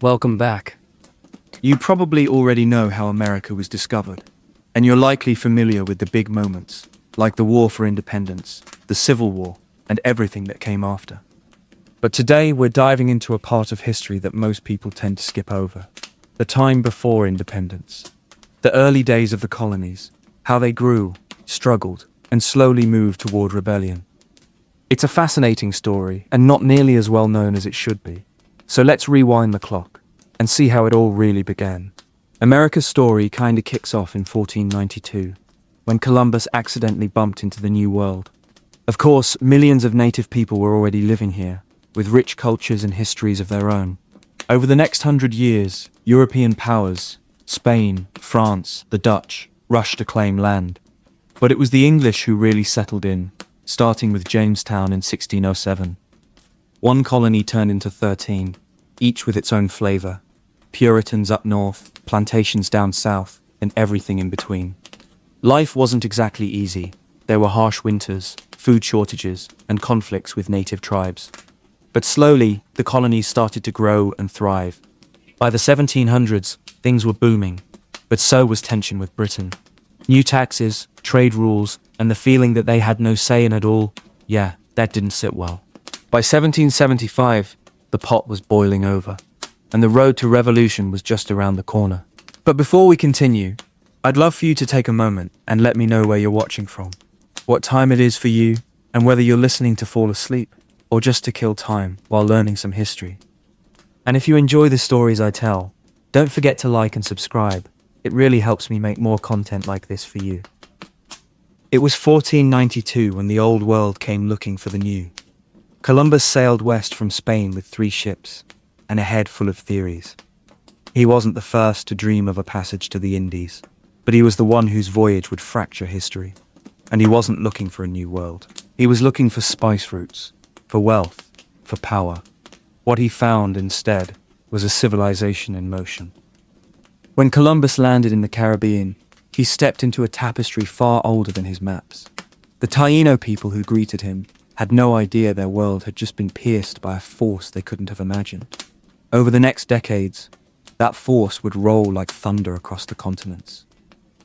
Welcome back. You probably already know how America was discovered, and you're likely familiar with the big moments, like the War for Independence, the Civil War, and everything that came after. But today we're diving into a part of history that most people tend to skip over. The time before independence. The early days of the colonies. How they grew, struggled, and slowly moved toward rebellion. It's a fascinating story, and not nearly as well known as it should be. So let's rewind the clock and see how it all really began. America's story kinda kicks off in 1492, when Columbus accidentally bumped into the New World. Of course, millions of native people were already living here, with rich cultures and histories of their own. Over the next 100 years, European powers, Spain, France, the Dutch, rushed to claim land. But it was the English who really settled in, starting with Jamestown in 1607. One colony turned into 13, each with its own flavor. Puritans up north, plantations down south, and everything in between. Life wasn't exactly easy. There were harsh winters, food shortages, and conflicts with native tribes. But slowly, the colonies started to grow and thrive. By the 1700s, things were booming, but so was tension with Britain. New taxes, trade rules, and the feeling that they had no say in it all, that didn't sit well. By 1775, the pot was boiling over, and the road to revolution was just around the corner. But before we continue, I'd love for you to take a moment and let me know where you're watching from, what time it is for you, and whether you're listening to fall asleep or just to kill time while learning some history. And if you enjoy the stories I tell, don't forget to like and subscribe. It really helps me make more content like this for you. It was 1492 when the old world came looking for the new. Columbus sailed west from Spain with 3 ships and a head full of theories. He wasn't the first to dream of a passage to the Indies, but he was the one whose voyage would fracture history. And he wasn't looking for a new world. He was looking for spice routes, for wealth, for power. What he found instead was a civilization in motion. When Columbus landed in the Caribbean, he stepped into a tapestry far older than his maps. The Taino people who greeted him had no idea their world had just been pierced by a force they couldn't have imagined. Over the next decades, that force would roll like thunder across the continents.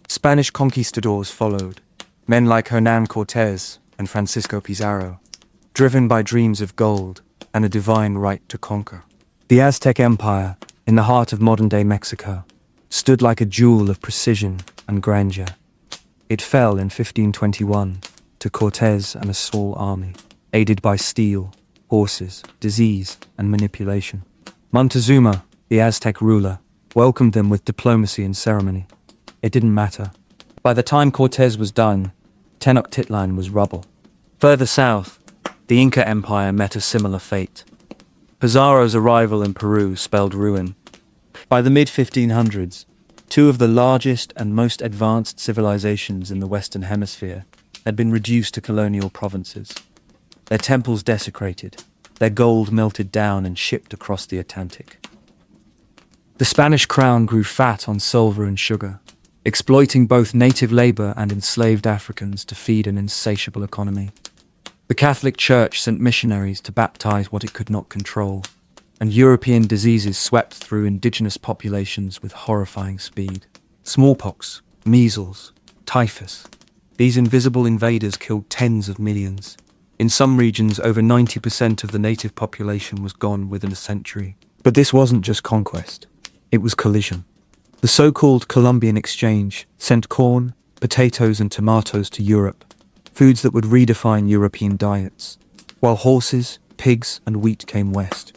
Spanish conquistadors followed, men like Hernán Cortés and Francisco Pizarro, driven by dreams of gold and a divine right to conquer. The Aztec Empire, in the heart of modern-day Mexico, stood like a jewel of precision and grandeur. It fell in 1521 to Cortés and a small army, aided by steel, horses, disease, and manipulation. Montezuma, the Aztec ruler, welcomed them with diplomacy and ceremony. It didn't matter. By the time Cortés was done, Tenochtitlan was rubble. Further south, the Inca Empire met a similar fate. Pizarro's arrival in Peru spelled ruin. By the mid-1500s, 2 of the largest and most advanced civilizations in the Western Hemisphere had been reduced to colonial provinces. Their temples desecrated, their gold melted down and shipped across the Atlantic. The Spanish crown grew fat on silver and sugar, exploiting both native labor and enslaved Africans to feed an insatiable economy. The Catholic Church sent missionaries to baptize what it could not control, and European diseases swept through indigenous populations with horrifying speed. Smallpox, measles, typhus. These invisible invaders killed tens of millions. In some regions, over 90% of the native population was gone within a century. But this wasn't just conquest. It was collision. The so-called Columbian Exchange sent corn, potatoes, and tomatoes to Europe, foods that would redefine European diets, while horses, pigs, and wheat came west.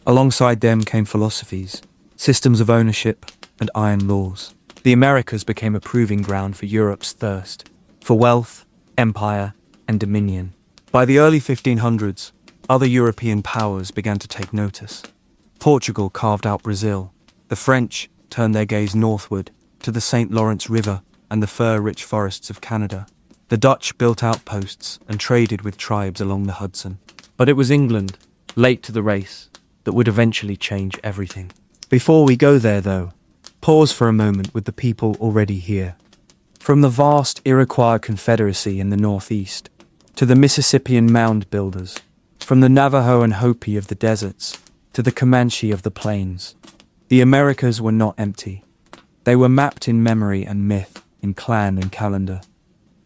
Alongside them came philosophies, systems of ownership, and iron laws. The Americas became a proving ground for Europe's thirst for wealth, empire, and dominion. By the early 1500s, other European powers began to take notice. Portugal carved out Brazil. The French turned their gaze northward to the St. Lawrence River and the fur-rich forests of Canada. The Dutch built outposts and traded with tribes along the Hudson. But it was England, late to the race, that would eventually change everything. Before we go there, though, pause for a moment with the people already here. From the vast Iroquois Confederacy in the northeast, to the Mississippian mound builders, from the Navajo and Hopi of the deserts, to the Comanche of the plains, The Americas were not empty. They were mapped in memory and myth, in clan and calendar.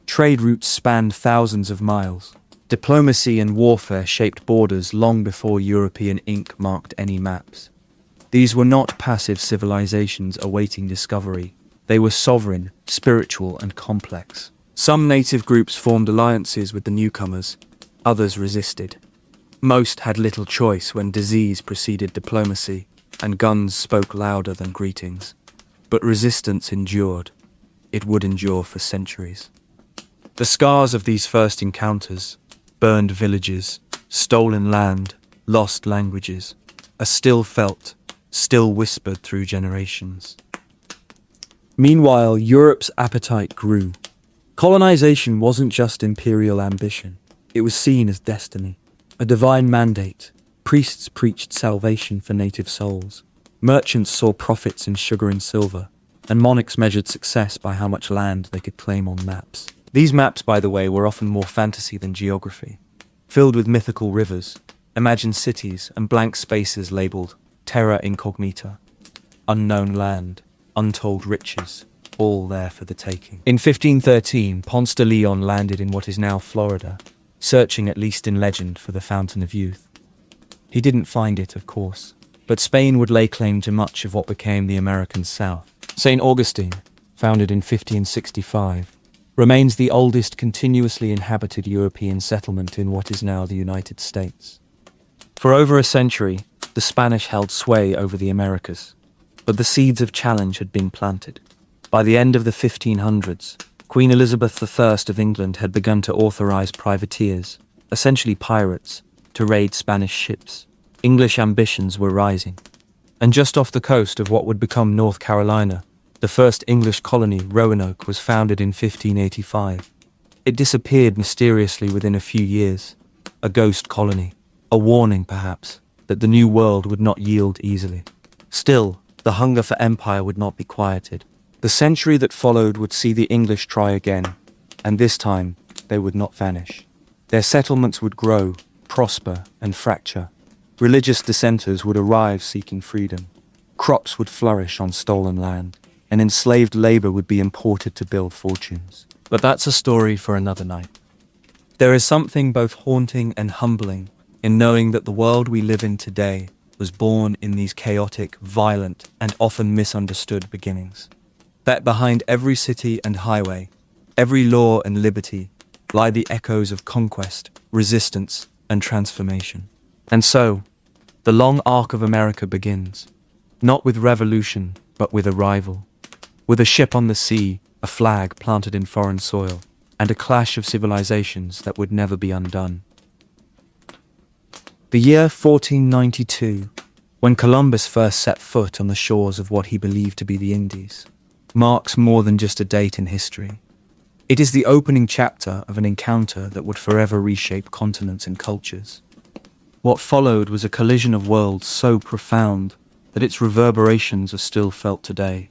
Trade routes spanned thousands of miles. Diplomacy and warfare shaped borders long before European ink marked any maps. These were not passive civilizations awaiting discovery. They were sovereign, spiritual, and complex. Some native groups formed alliances with the newcomers, others resisted. Most had little choice when disease preceded diplomacy, and guns spoke louder than greetings. But resistance endured. It would endure for centuries. The scars of these first encounters, burned villages, stolen land, lost languages, are still felt, still whispered through generations. Meanwhile, Europe's appetite grew. Colonization wasn't just imperial ambition. It was seen as destiny, a divine mandate. Priests preached salvation for native souls. Merchants saw profits in sugar and silver, and monarchs measured success by how much land they could claim on maps. These maps, by the way, were often more fantasy than geography, filled with mythical rivers, imagined cities, and blank spaces labeled terra incognita, unknown land, untold riches, all there for the taking. In 1513, Ponce de Leon landed in what is now Florida, searching at least in legend for the Fountain of Youth. He didn't find it, of course, but Spain would lay claim to much of what became the American South. St. Augustine, founded in 1565, remains the oldest continuously inhabited European settlement in what is now the United States. For over a century, the Spanish held sway over the Americas, but the seeds of challenge had been planted. By the end of the 1500s, Queen Elizabeth I of England had begun to authorize privateers, essentially pirates, to raid Spanish ships. English ambitions were rising. And just off the coast of what would become North Carolina, the first English colony, Roanoke, was founded in 1585. It disappeared mysteriously within a few years, a ghost colony, a warning, perhaps, that the New World would not yield easily. Still, the hunger for empire would not be quieted. The century that followed would see the English try again, and this time they would not vanish. Their settlements would grow, prosper, and fracture. Religious dissenters would arrive seeking freedom. Crops would flourish on stolen land, and enslaved labor would be imported to build fortunes. But that's a story for another night. There is something both haunting and humbling in knowing that the world we live in today was born in these chaotic, violent, and often misunderstood beginnings. That behind every city and highway, every law and liberty, lie the echoes of conquest, resistance, and transformation. And so, the long arc of America begins, not with revolution, but with arrival. With a ship on the sea, a flag planted in foreign soil, and a clash of civilizations that would never be undone. The year 1492, when Columbus first set foot on the shores of what he believed to be the Indies, marks more than just a date in history. It is the opening chapter of an encounter that would forever reshape continents and cultures. What followed was a collision of worlds so profound that its reverberations are still felt today,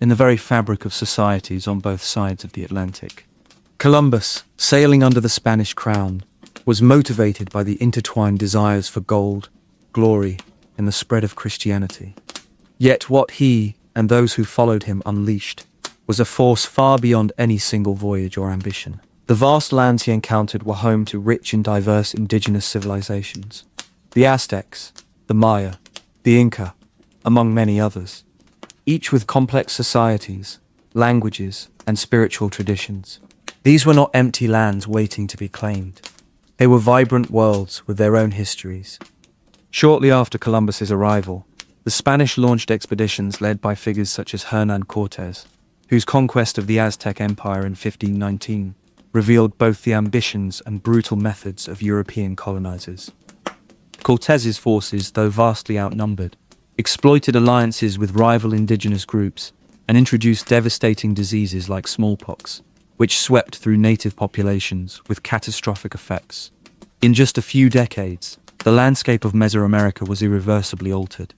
in the very fabric of societies on both sides of the Atlantic. Columbus, sailing under the Spanish crown, was motivated by the intertwined desires for gold, glory, and the spread of Christianity. Yet what he and those who followed him unleashed was a force far beyond any single voyage or ambition. The vast lands he encountered were home to rich and diverse indigenous civilizations. The Aztecs, the Maya, the Inca, among many others, each with complex societies, languages, and spiritual traditions. These were not empty lands waiting to be claimed. They were vibrant worlds with their own histories. Shortly after Columbus's arrival, the Spanish launched expeditions led by figures such as Hernán Cortés, whose conquest of the Aztec Empire in 1519 revealed both the ambitions and brutal methods of European colonizers. Cortés's forces, though vastly outnumbered, exploited alliances with rival indigenous groups and introduced devastating diseases like smallpox, which swept through native populations with catastrophic effects. In just a few decades, the landscape of Mesoamerica was irreversibly altered.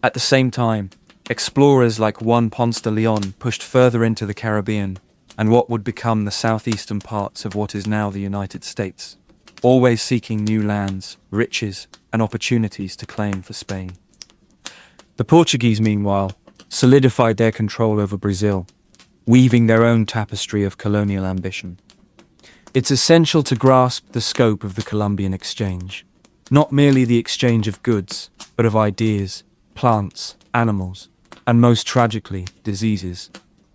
At the same time, explorers like Juan Ponce de Leon pushed further into the Caribbean and what would become the southeastern parts of what is now the United States, always seeking new lands, riches, and opportunities to claim for Spain. The Portuguese, meanwhile, solidified their control over Brazil, weaving their own tapestry of colonial ambition. It's essential to grasp the scope of the Columbian exchange. Not merely the exchange of goods, but of ideas, plants, animals, and most tragically, diseases.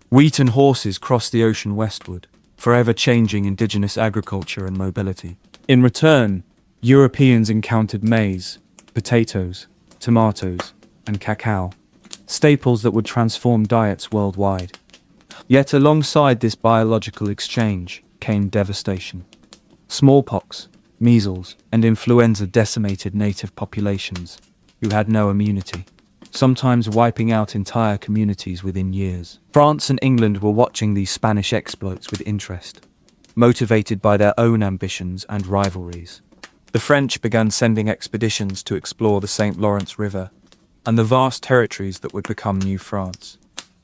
Wheat and horses crossed the ocean westward, forever changing indigenous agriculture and mobility. In return, Europeans encountered maize, potatoes, tomatoes, and cacao, staples that would transform diets worldwide. Yet alongside this biological exchange came devastation. Smallpox, measles, and influenza decimated native populations who had no immunity, sometimes wiping out entire communities within years. France and England were watching these Spanish exploits with interest, motivated by their own ambitions and rivalries. The French began sending expeditions to explore the St. Lawrence River and the vast territories that would become New France,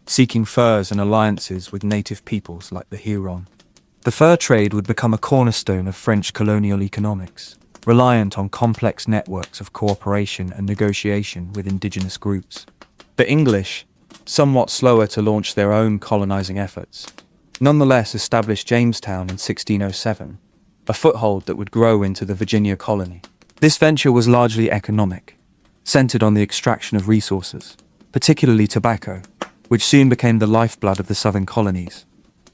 seeking furs and alliances with native peoples like the Huron. The fur trade would become a cornerstone of French colonial economics, reliant on complex networks of cooperation and negotiation with indigenous groups. The English, somewhat slower to launch their own colonizing efforts, nonetheless established Jamestown in 1607, a foothold that would grow into the Virginia colony. This venture was largely economic, centered on the extraction of resources, particularly tobacco, which soon became the lifeblood of the southern colonies.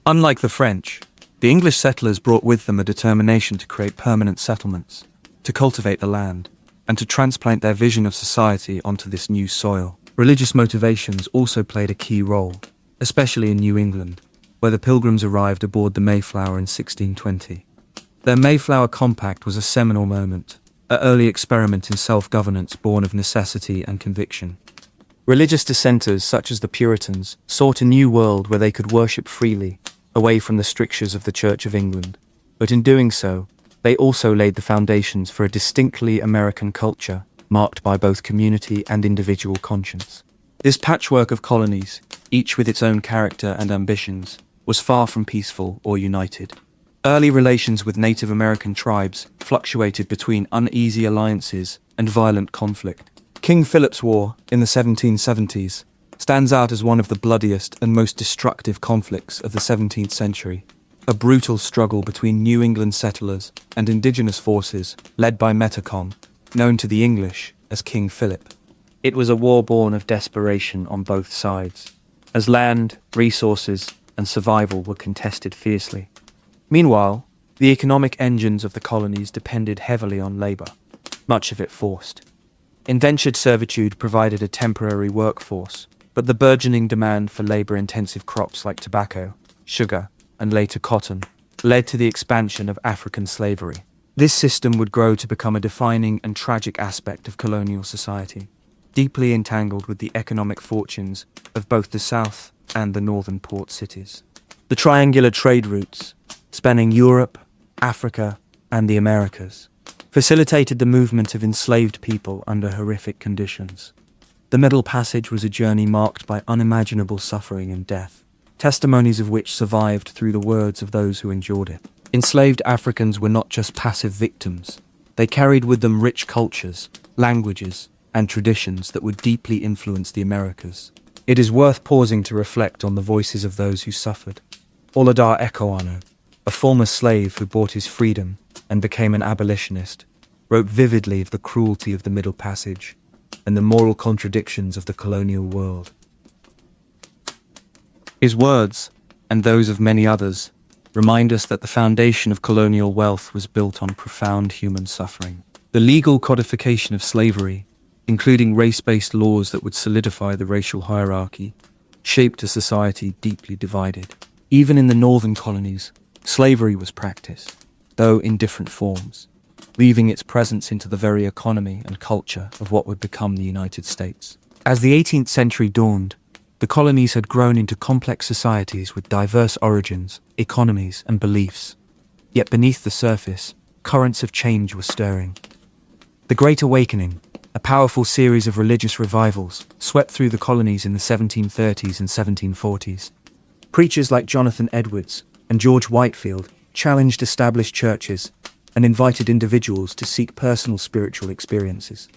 Unlike the French, the English settlers brought with them a determination to create permanent settlements, to cultivate the land, and to transplant their vision of society onto this new soil. Religious motivations also played a key role, especially in New England, where the Pilgrims arrived aboard the Mayflower in 1620. Their Mayflower Compact was a seminal moment, an early experiment in self-governance born of necessity and conviction. Religious dissenters such as the Puritans sought a new world where they could worship freely, away from the strictures of the Church of England. But in doing so, they also laid the foundations for a distinctly American culture, marked by both community and individual conscience. This patchwork of colonies, each with its own character and ambitions, was far from peaceful or united. Early relations with Native American tribes fluctuated between uneasy alliances and violent conflict. King Philip's War, in the 1770s, stands out as one of the bloodiest and most destructive conflicts of the 17th century. A brutal struggle between New England settlers and indigenous forces led by Metacom, known to the English as King Philip. It was a war born of desperation on both sides, as land, resources, and survival were contested fiercely. Meanwhile, the economic engines of the colonies depended heavily on labor, much of it forced. Indentured servitude provided a temporary workforce, but the burgeoning demand for labor-intensive crops like tobacco, sugar, and later cotton led to the expansion of African slavery. This system would grow to become a defining and tragic aspect of colonial society, deeply entangled with the economic fortunes of both the South and the northern port cities. The triangular trade routes, spanning Europe, Africa, and the Americas, facilitated the movement of enslaved people under horrific conditions. The Middle Passage was a journey marked by unimaginable suffering and death, testimonies of which survived through the words of those who endured it. Enslaved Africans were not just passive victims. They carried with them rich cultures, languages, and traditions that would deeply influence the Americas. It is worth pausing to reflect on the voices of those who suffered. Olaudah Equiano, a former slave who bought his freedom and became an abolitionist, wrote vividly of the cruelty of the Middle Passage and the moral contradictions of the colonial world. His words, and those of many others, remind us that the foundation of colonial wealth was built on profound human suffering. The legal codification of slavery, including race-based laws that would solidify the racial hierarchy, shaped a society deeply divided. Even in the northern colonies, slavery was practiced, though in different forms, leaving its presence into the very economy and culture of what would become the United States. As the 18th century dawned, the colonies had grown into complex societies with diverse origins, economies, and beliefs. Yet beneath the surface, currents of change were stirring. The Great Awakening, a powerful series of religious revivals, swept through the colonies in the 1730s and 1740s. Preachers like Jonathan Edwards and George Whitefield challenged established churches and invited individuals to seek personal spiritual experiences.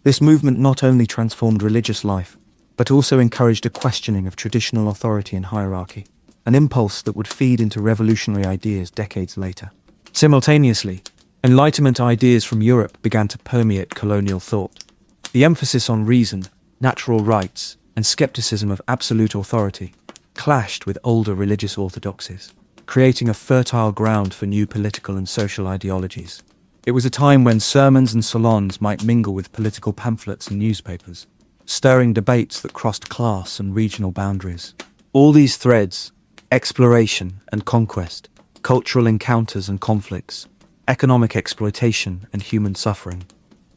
This movement not only transformed religious life, but also encouraged a questioning of traditional authority and hierarchy, an impulse that would feed into revolutionary ideas decades later. Simultaneously, Enlightenment ideas from Europe began to permeate colonial thought. The emphasis on reason, natural rights, and skepticism of absolute authority clashed with older religious orthodoxies, creating a fertile ground for new political and social ideologies. It was a time when sermons and salons might mingle with political pamphlets and newspapers, stirring debates that crossed class and regional boundaries. All these threads, exploration and conquest, cultural encounters and conflicts, economic exploitation and human suffering,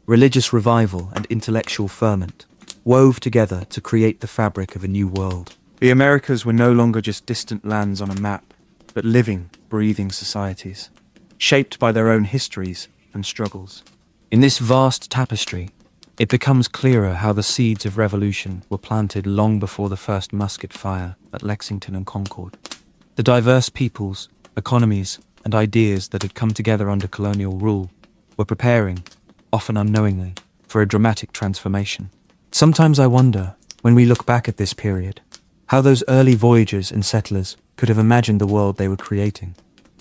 religious revival and intellectual ferment, wove together to create the fabric of a new world. The Americas were no longer just distant lands on a map, but living, breathing societies, shaped by their own histories and struggles. In this vast tapestry, it becomes clearer how the seeds of revolution were planted long before the first musket fire at Lexington and Concord. The diverse peoples, economies, and ideas that had come together under colonial rule were preparing, often unknowingly, for a dramatic transformation. Sometimes I wonder, when we look back at this period, how those early voyagers and settlers could have imagined the world they were creating.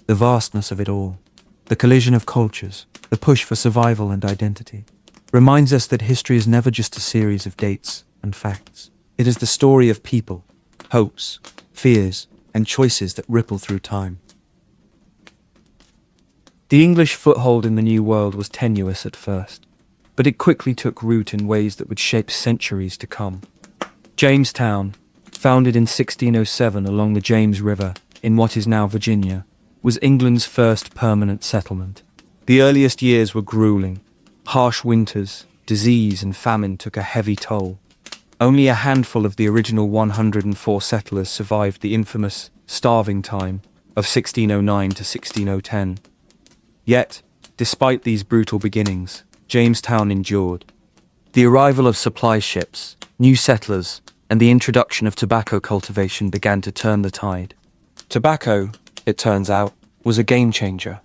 The vastness of it all, the collision of cultures, the push for survival and identity, reminds us that history is never just a series of dates and facts. It is the story of people, hopes, fears, and choices that ripple through time. The English foothold in the New World was tenuous at first, but it quickly took root in ways that would shape centuries to come. Jamestown, founded in 1607 along the James River in what is now Virginia, was England's first permanent settlement. The earliest years were grueling. Harsh winters, disease and famine took a heavy toll. Only a handful of the original 104 settlers survived the infamous starving time of 1609 to 1610. Yet, despite these brutal beginnings, Jamestown endured. The arrival of supply ships, new settlers, and the introduction of tobacco cultivation began to turn the tide. Tobacco, it turns out, was a game changer.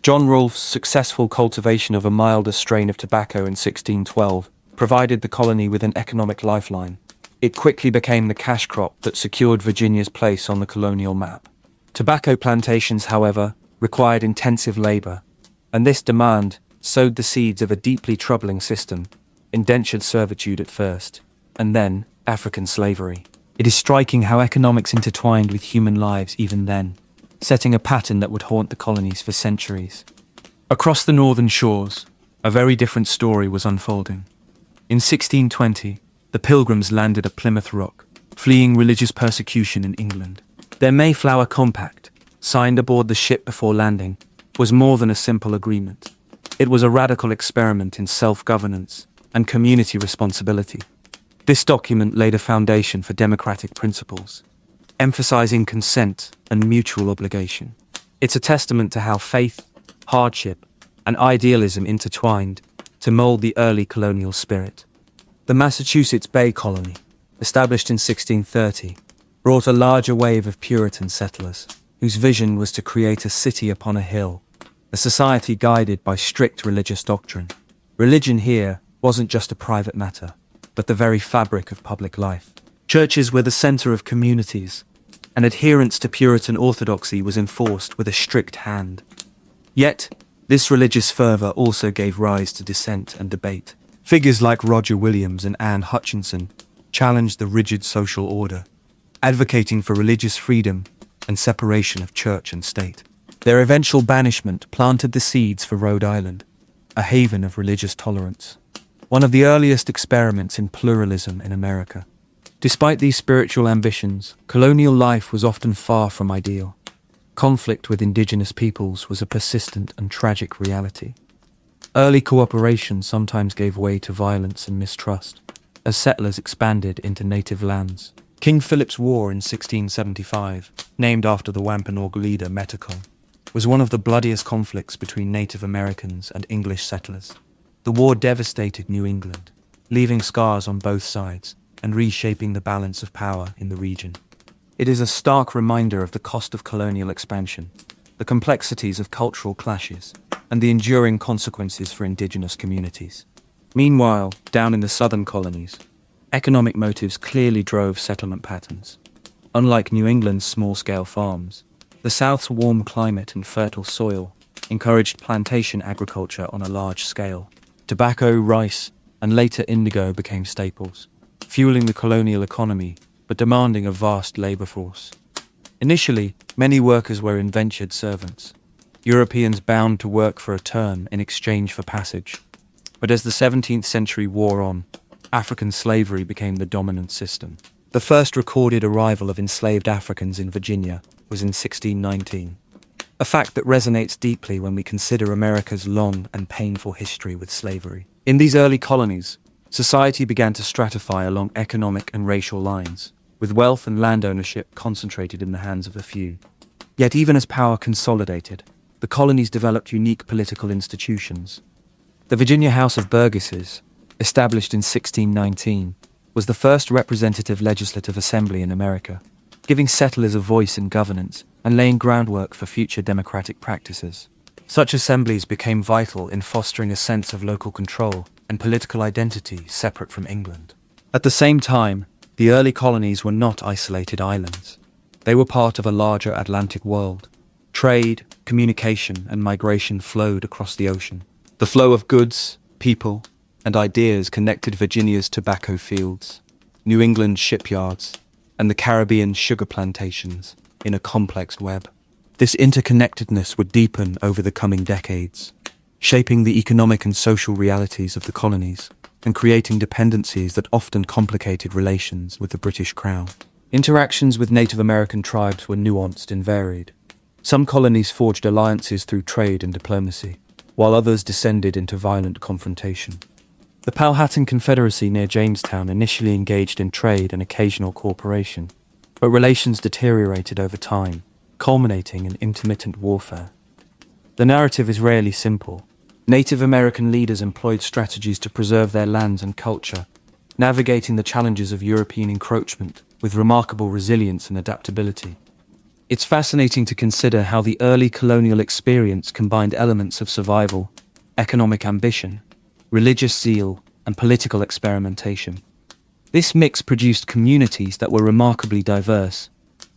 John Rolfe's successful cultivation of a milder strain of tobacco in 1612 provided the colony with an economic lifeline. It quickly became the cash crop that secured Virginia's place on the colonial map. Tobacco plantations, however, required intensive labor, and this demand sowed the seeds of a deeply troubling system, indentured servitude at first, and then African slavery. It is striking how economics intertwined with human lives even then, setting a pattern that would haunt the colonies for centuries. Across the northern shores, a very different story was unfolding. In 1620, the Pilgrims landed at Plymouth Rock, fleeing religious persecution in England. Their Mayflower Compact, signed aboard the ship before landing, was more than a simple agreement. It was a radical experiment in self-governance and community responsibility. This document laid a foundation for democratic principles, emphasizing consent and mutual obligation. It's a testament to how faith, hardship, and idealism intertwined to mold the early colonial spirit. The Massachusetts Bay Colony, established in 1630, brought a larger wave of Puritan settlers, whose vision was to create a city upon a hill, a society guided by strict religious doctrine. Religion here wasn't just a private matter, but the very fabric of public life. Churches were the center of communities, and adherence to Puritan orthodoxy was enforced with a strict hand. Yet, this religious fervor also gave rise to dissent and debate. Figures like Roger Williams and Anne Hutchinson challenged the rigid social order, advocating for religious freedom and separation of church and state. Their eventual banishment planted the seeds for Rhode Island, a haven of religious tolerance, one of the earliest experiments in pluralism in America. Despite these spiritual ambitions, colonial life was often far from ideal. Conflict with indigenous peoples was a persistent and tragic reality. Early cooperation sometimes gave way to violence and mistrust, as settlers expanded into native lands. King Philip's War in 1675, named after the Wampanoag leader Metacom, was one of the bloodiest conflicts between Native Americans and English settlers. The war devastated New England, leaving scars on both sides and reshaping the balance of power in the region. It is a stark reminder of the cost of colonial expansion, the complexities of cultural clashes, and the enduring consequences for indigenous communities. Meanwhile, down in the southern colonies, economic motives clearly drove settlement patterns. Unlike New England's small-scale farms, the South's warm climate and fertile soil encouraged plantation agriculture on a large scale. Tobacco, rice, and later indigo became staples, fueling the colonial economy but demanding a vast labor force. Initially, many workers were indentured servants, Europeans bound to work for a term in exchange for passage. But as the 17th century wore on, African slavery became the dominant system. The first recorded arrival of enslaved Africans in Virginia was in 1619, a fact that resonates deeply when we consider America's long and painful history with slavery. In these early colonies, society began to stratify along economic and racial lines, with wealth and land ownership concentrated in the hands of a few. Yet even as power consolidated, the colonies developed unique political institutions. The Virginia House of Burgesses, established in 1619, was the first representative legislative assembly in America, giving settlers a voice in governance and laying groundwork for future democratic practices. Such assemblies became vital in fostering a sense of local control and political identity separate from England. At the same time, the early colonies were not isolated islands. They were part of a larger Atlantic world. Trade, communication, and migration flowed across the ocean. The flow of goods, people, and ideas connected Virginia's tobacco fields, New England's shipyards, and the Caribbean sugar plantations in a complex web. This interconnectedness would deepen over the coming decades, shaping the economic and social realities of the colonies and creating dependencies that often complicated relations with the British Crown. Interactions with Native American tribes were nuanced and varied. Some colonies forged alliances through trade and diplomacy, while others descended into violent confrontation. The Powhatan Confederacy near Jamestown initially engaged in trade and occasional cooperation, but relations deteriorated over time, culminating in intermittent warfare. The narrative is rarely simple. Native American leaders employed strategies to preserve their lands and culture, navigating the challenges of European encroachment with remarkable resilience and adaptability. It's fascinating to consider how the early colonial experience combined elements of survival, economic ambition, religious zeal, and political experimentation. This mix produced communities that were remarkably diverse,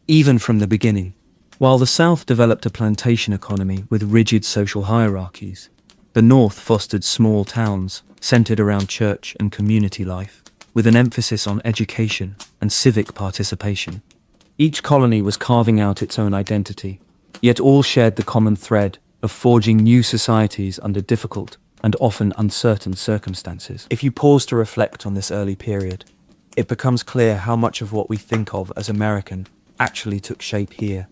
even from the beginning. While the South developed a plantation economy with rigid social hierarchies, the North fostered small towns centered around church and community life, with an emphasis on education and civic participation. Each colony was carving out its own identity, yet all shared the common thread of forging new societies under difficult and often uncertain circumstances. If you pause to reflect on this early period, it becomes clear how much of what we think of as American actually took shape here.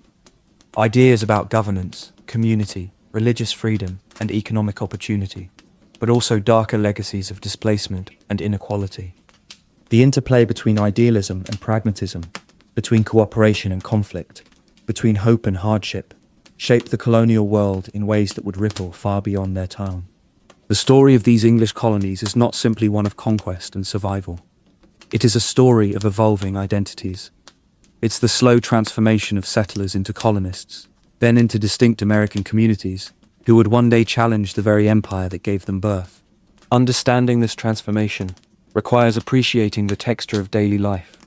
Ideas about governance, community, religious freedom, and economic opportunity, but also darker legacies of displacement and inequality. The interplay between idealism and pragmatism, between cooperation and conflict, between hope and hardship, shaped the colonial world in ways that would ripple far beyond their time. The story of these English colonies is not simply one of conquest and survival. It is a story of evolving identities. It's the slow transformation of settlers into colonists, then into distinct American communities, who would one day challenge the very empire that gave them birth. Understanding this transformation requires appreciating the texture of daily life.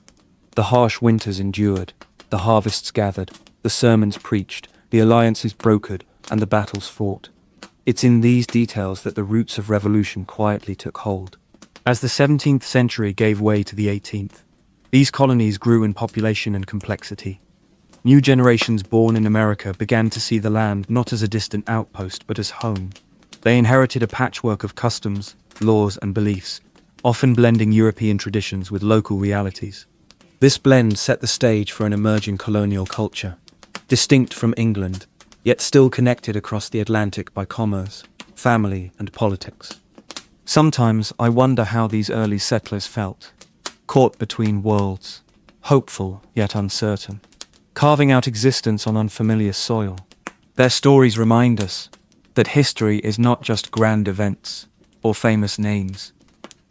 The harsh winters endured, the harvests gathered, the sermons preached, the alliances brokered, and the battles fought. It's in these details that the roots of revolution quietly took hold. As the 17th century gave way to the 18th, these colonies grew in population and complexity. New generations born in America began to see the land not as a distant outpost but as home. They inherited a patchwork of customs, laws, and beliefs, often blending European traditions with local realities. This blend set the stage for an emerging colonial culture, distinct from England, yet still connected across the Atlantic by commerce, family, and politics. Sometimes I wonder how these early settlers felt, caught between worlds, hopeful yet uncertain, carving out existence on unfamiliar soil. Their stories remind us that history is not just grand events or famous names,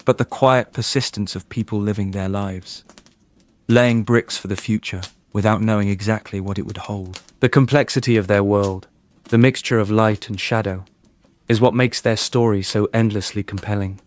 but the quiet persistence of people living their lives, laying bricks for the future without knowing exactly what it would hold. The complexity of their world, the mixture of light and shadow, is what makes their story so endlessly compelling.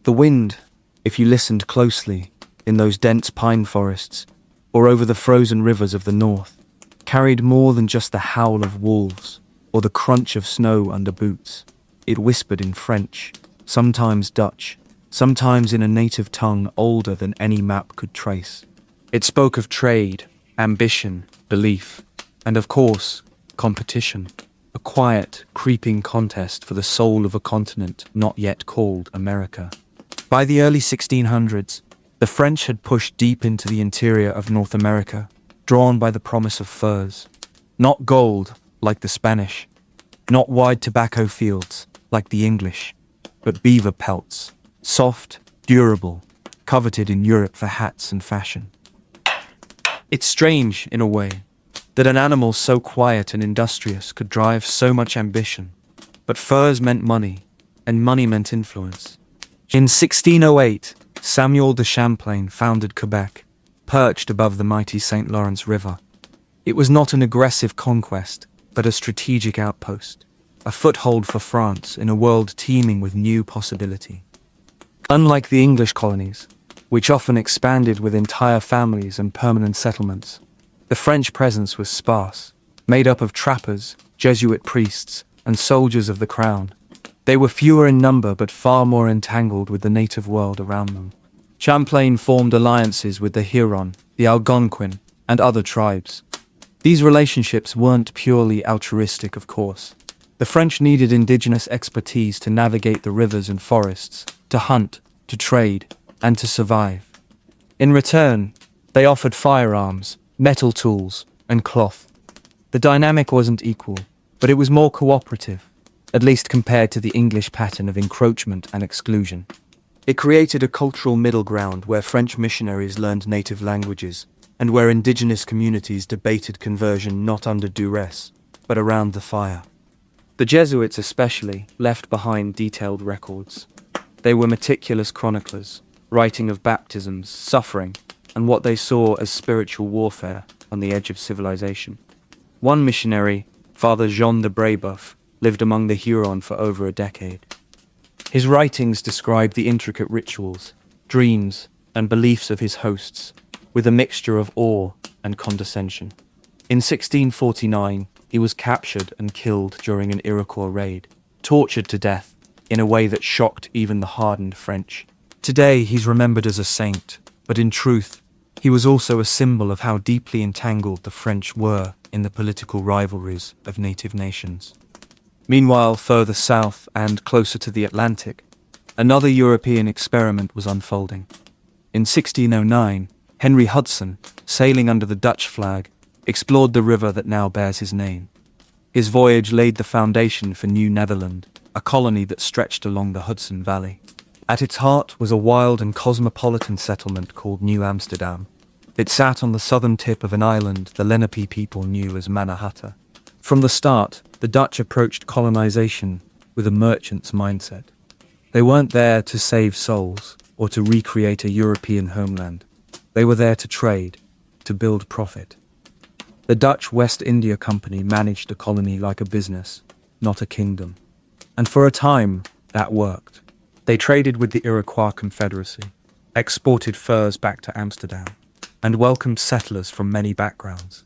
The wind, if you listened closely, in those dense pine forests, or over the frozen rivers of the north, carried more than just the howl of wolves or the crunch of snow under boots. It whispered in French, sometimes Dutch, sometimes in a native tongue older than any map could trace. It spoke of trade, ambition, belief, and of course, competition. A quiet, creeping contest for the soul of a continent not yet called America. By the early 1600s, the French had pushed deep into the interior of North America, drawn by the promise of furs. Not gold, like the Spanish, not wide tobacco fields, like the English, but beaver pelts, soft, durable, coveted in Europe for hats and fashion. It's strange, in a way, that an animal so quiet and industrious could drive so much ambition. But furs meant money, and money meant influence. In 1608, Samuel de Champlain founded Quebec, perched above the mighty St. Lawrence River. It was not an aggressive conquest, but a strategic outpost, a foothold for France in a world teeming with new possibility. Unlike the English colonies, which often expanded with entire families and permanent settlements, the French presence was sparse, made up of trappers, Jesuit priests, and soldiers of the crown. They were fewer in number but far more entangled with the native world around them. Champlain formed alliances with the Huron, the Algonquin, and other tribes. These relationships weren't purely altruistic, of course. The French needed indigenous expertise to navigate the rivers and forests, to hunt, to trade, and to survive. In return, they offered firearms, metal tools, and cloth. The dynamic wasn't equal, but it was more cooperative, at least compared to the English pattern of encroachment and exclusion. It created a cultural middle ground where French missionaries learned native languages, and where indigenous communities debated conversion not under duress, but around the fire. The Jesuits especially left behind detailed records. They were meticulous chroniclers, writing of baptisms, suffering, and what they saw as spiritual warfare on the edge of civilization. One missionary, Father Jean de Brébeuf, lived among the Huron for over a decade. His writings describe the intricate rituals, dreams, and beliefs of his hosts, with a mixture of awe and condescension. In 1649, he was captured and killed during an Iroquois raid, tortured to death in a way that shocked even the hardened French. Today, he's remembered as a saint, but in truth, he was also a symbol of how deeply entangled the French were in the political rivalries of native nations. Meanwhile, further south and closer to the Atlantic, another European experiment was unfolding. In 1609, Henry Hudson, sailing under the Dutch flag, explored the river that now bears his name. His voyage laid the foundation for New Netherland, a colony that stretched along the Hudson Valley. At its heart was a wild and cosmopolitan settlement called New Amsterdam. It sat on the southern tip of an island the Lenape people knew as Mannahatta. From the start, the Dutch approached colonization with a merchant's mindset. They weren't there to save souls or to recreate a European homeland. They were there to trade, to build profit. The Dutch West India Company managed the colony like a business, not a kingdom. And for a time, that worked. They traded with the Iroquois Confederacy, exported furs back to Amsterdam, and welcomed settlers from many backgrounds.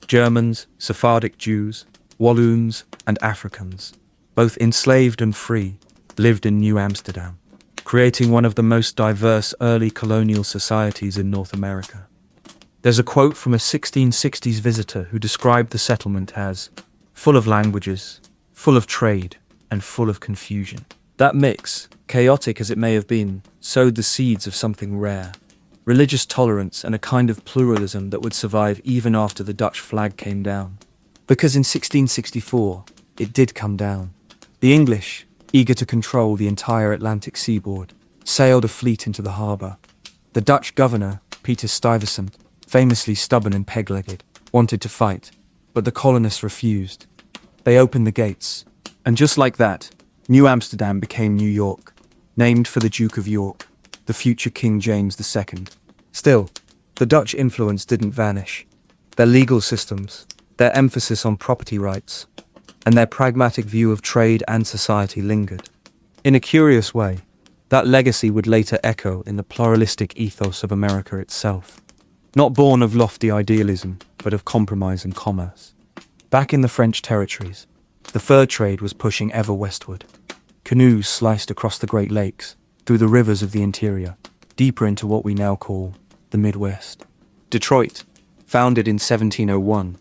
Germans, Sephardic Jews, Walloons, and Africans, both enslaved and free, lived in New Amsterdam, creating one of the most diverse early colonial societies in North America. There's a quote from a 1660s visitor who described the settlement as full of languages, full of trade, and full of confusion. That mix, chaotic as it may have been, sowed the seeds of something rare, religious tolerance and a kind of pluralism that would survive even after the Dutch flag came down. Because in 1664, it did come down. The English, eager to control the entire Atlantic seaboard, sailed a fleet into the harbour. The Dutch governor, Peter Stuyvesant, famously stubborn and peg-legged, wanted to fight, but the colonists refused. They opened the gates, and just like that, New Amsterdam became New York, named for the Duke of York, the future King James II. Still, the Dutch influence didn't vanish. Their legal systems, their emphasis on property rights, and their pragmatic view of trade and society lingered. In a curious way, That legacy would later echo in the pluralistic ethos of America itself, not born of lofty idealism, but of compromise and commerce. Back in the French territories, the fur trade was pushing ever westward. Canoes sliced across the Great Lakes, through the rivers of the interior, deeper into what we now call the Midwest. Detroit, founded in 1701,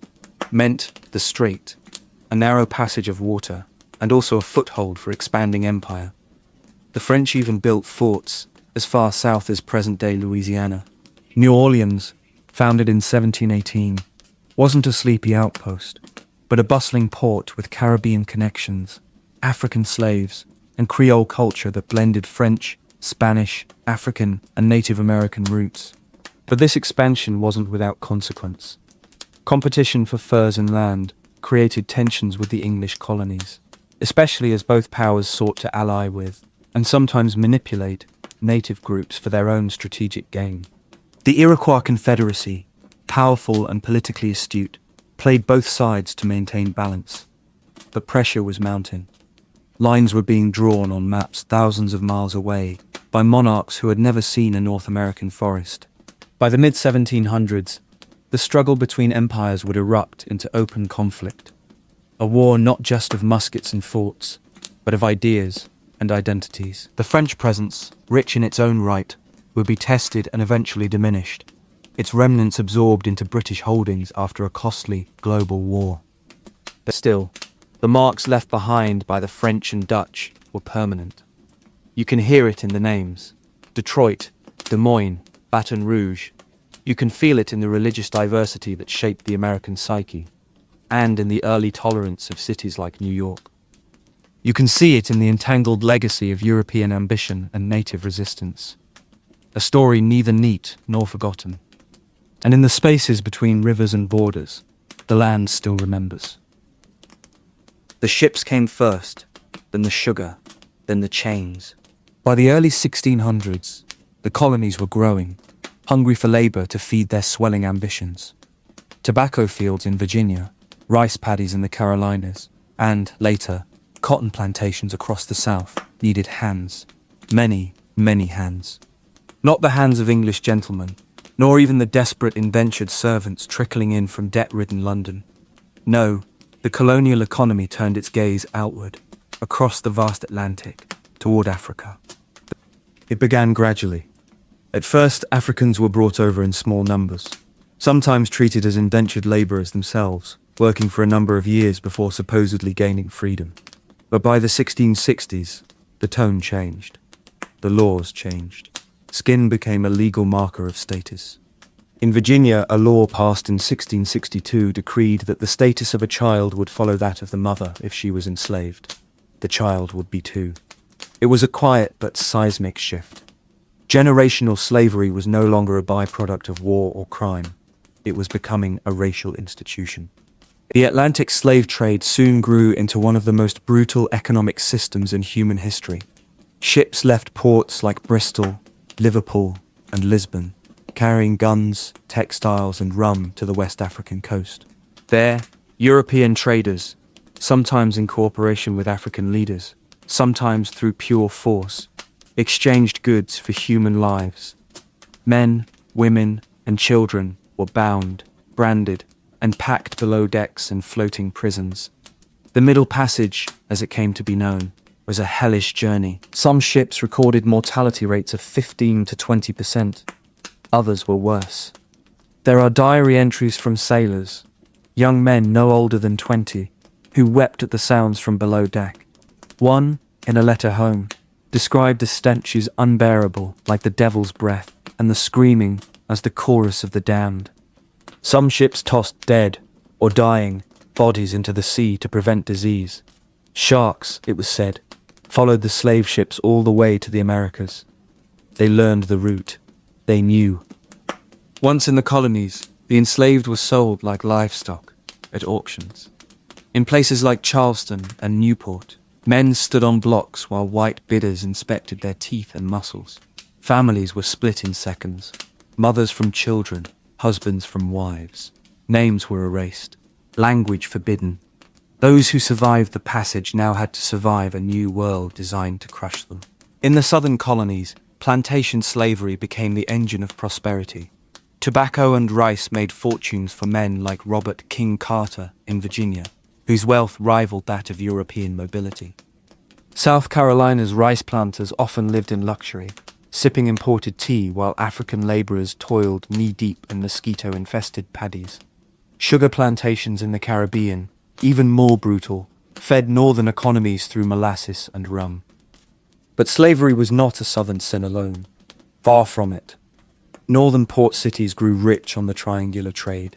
meant the strait, a narrow passage of water, and also a foothold for expanding empire. The French even built forts as far south as present-day Louisiana. New Orleans, founded in 1718, wasn't a sleepy outpost, but a bustling port with Caribbean connections, African slaves, and Creole culture that blended French, Spanish, African, and Native American roots. But this expansion wasn't without consequence. Competition for furs and land created tensions with the English colonies, especially as both powers sought to ally with, and sometimes manipulate, native groups for their own strategic gain. The Iroquois Confederacy, powerful and politically astute, played both sides to maintain balance. But pressure was mounting. Lines were being drawn on maps thousands of miles away by monarchs who had never seen a North American forest. By the mid-1700s, the struggle between empires would erupt into open conflict, a war not just of muskets and forts, but of ideas and identities. The French presence, rich in its own right, would be tested and eventually diminished, its remnants absorbed into British holdings after a costly global war. But still, the marks left behind by the French and Dutch were permanent. You can hear it in the names: Detroit, Des Moines, Baton Rouge. You can feel it in the religious diversity that shaped the American psyche, and in the early tolerance of cities like New York. You can see it in the entangled legacy of European ambition and native resistance, a story neither neat nor forgotten. And in the spaces between rivers and borders, the land still remembers. The ships came first, then the sugar, then the chains. By the early 1600s, the colonies were growing, hungry for labor to feed their swelling ambitions. Tobacco fields in Virginia, rice paddies in the Carolinas, and, later, cotton plantations across the South needed hands. Many, many hands. Not the hands of English gentlemen, nor even the desperate indentured servants trickling in from debt-ridden London. No, the colonial economy turned its gaze outward, across the vast Atlantic, toward Africa. It began gradually. At first, Africans were brought over in small numbers, sometimes treated as indentured laborers themselves, working for a number of years before supposedly gaining freedom. But by the 1660s, the tone changed. The laws changed. Skin became a legal marker of status. In Virginia, a law passed in 1662 decreed that the status of a child would follow that of the mother if she was enslaved. The child would be too. It was a quiet but seismic shift. Generational slavery was no longer a byproduct of war or crime. It was becoming a racial institution. The Atlantic slave trade soon grew into one of the most brutal economic systems in human history. Ships left ports like Bristol, Liverpool, and Lisbon, carrying guns, textiles, and rum to the West African coast. There, European traders, sometimes in cooperation with African leaders, sometimes through pure force, exchanged goods for human lives. Men, women, and children were bound, branded, and packed below decks in floating prisons. The Middle Passage, as it came to be known, was a hellish journey. Some ships recorded mortality rates of 15 to 20%. Others were worse. There are diary entries from sailors, young men no older than 20, who wept at the sounds from below deck. One, in a letter home, described the stenches unbearable like the devil's breath, and the screaming as the chorus of the damned. Some ships tossed dead, or dying, bodies into the sea to prevent disease. Sharks, it was said, followed the slave ships all the way to the Americas. They learned the route. They knew. Once in the colonies, the enslaved were sold like livestock at auctions. In places like Charleston and Newport, men stood on blocks while white bidders inspected their teeth and muscles. Families were split in seconds. Mothers from children, husbands from wives. Names were erased. Language forbidden. Those who survived the passage now had to survive a new world designed to crush them. In the southern colonies, plantation slavery became the engine of prosperity. Tobacco and rice made fortunes for men like Robert King Carter in Virginia, whose wealth rivaled that of European mobility. South Carolina's rice planters often lived in luxury, sipping imported tea while African laborers toiled knee-deep in mosquito-infested paddies. Sugar plantations in the Caribbean, even more brutal, fed northern economies through molasses and rum. But slavery was not a southern sin alone. Far from it. Northern port cities grew rich on the triangular trade.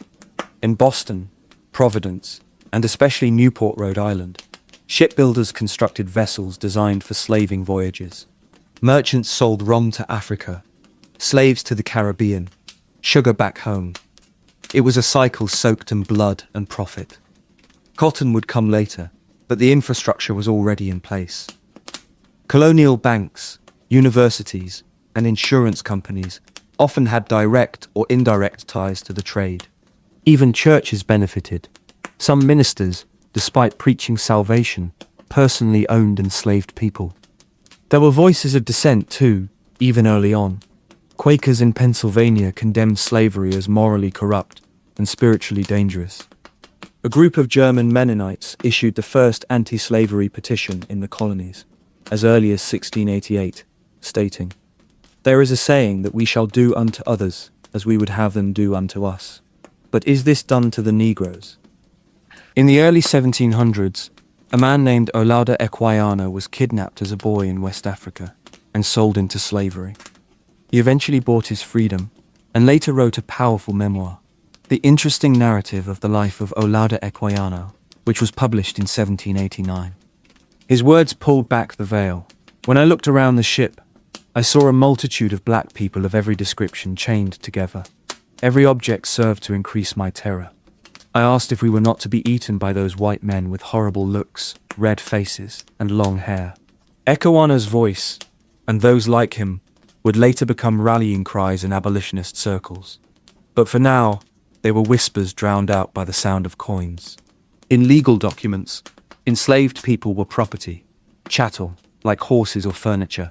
In Boston, Providence, and especially Newport, Rhode Island, shipbuilders constructed vessels designed for slaving voyages. Merchants sold rum to Africa, slaves to the Caribbean, sugar back home. It was a cycle soaked in blood and profit. Cotton would come later, but the infrastructure was already in place. Colonial banks, universities, and insurance companies often had direct or indirect ties to the trade. Even churches benefited. Some ministers, despite preaching salvation, personally owned enslaved people. There were voices of dissent too, even early on. Quakers in Pennsylvania condemned slavery as morally corrupt and spiritually dangerous. A group of German Mennonites issued the first anti-slavery petition in the colonies, as early as 1688, stating, "There is a saying that we shall do unto others as we would have them do unto us. But is this done to the Negroes?" In the early 1700s, a man named Olaudah Equiano was kidnapped as a boy in West Africa and sold into slavery. He eventually bought his freedom and later wrote a powerful memoir, The Interesting Narrative of the Life of Olaudah Equiano, which was published in 1789. His words pulled back the veil. When I looked around the ship, I saw a multitude of black people of every description chained together. Every object served to increase my terror. I asked if we were not to be eaten by those white men with horrible looks, red faces, and long hair. Equiano's voice, and those like him, would later become rallying cries in abolitionist circles. But for now, they were whispers drowned out by the sound of coins. In legal documents, enslaved people were property, chattel, like horses or furniture.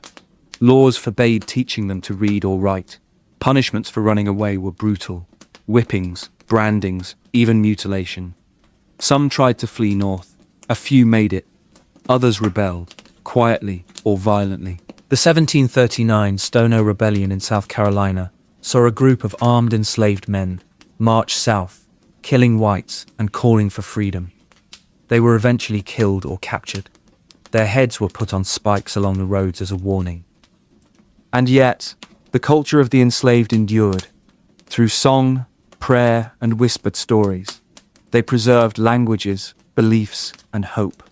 Laws forbade teaching them to read or write. Punishments for running away were brutal. Whippings, brandings, even mutilation. Some tried to flee north. A few made it. Others rebelled, quietly or violently. The 1739 Stono Rebellion in South Carolina saw a group of armed enslaved men march south, killing whites and calling for freedom. They were eventually killed or captured. Their heads were put on spikes along the roads as a warning. And yet, the culture of the enslaved endured. Through song, prayer, and whispered stories, they preserved languages, beliefs, and hope.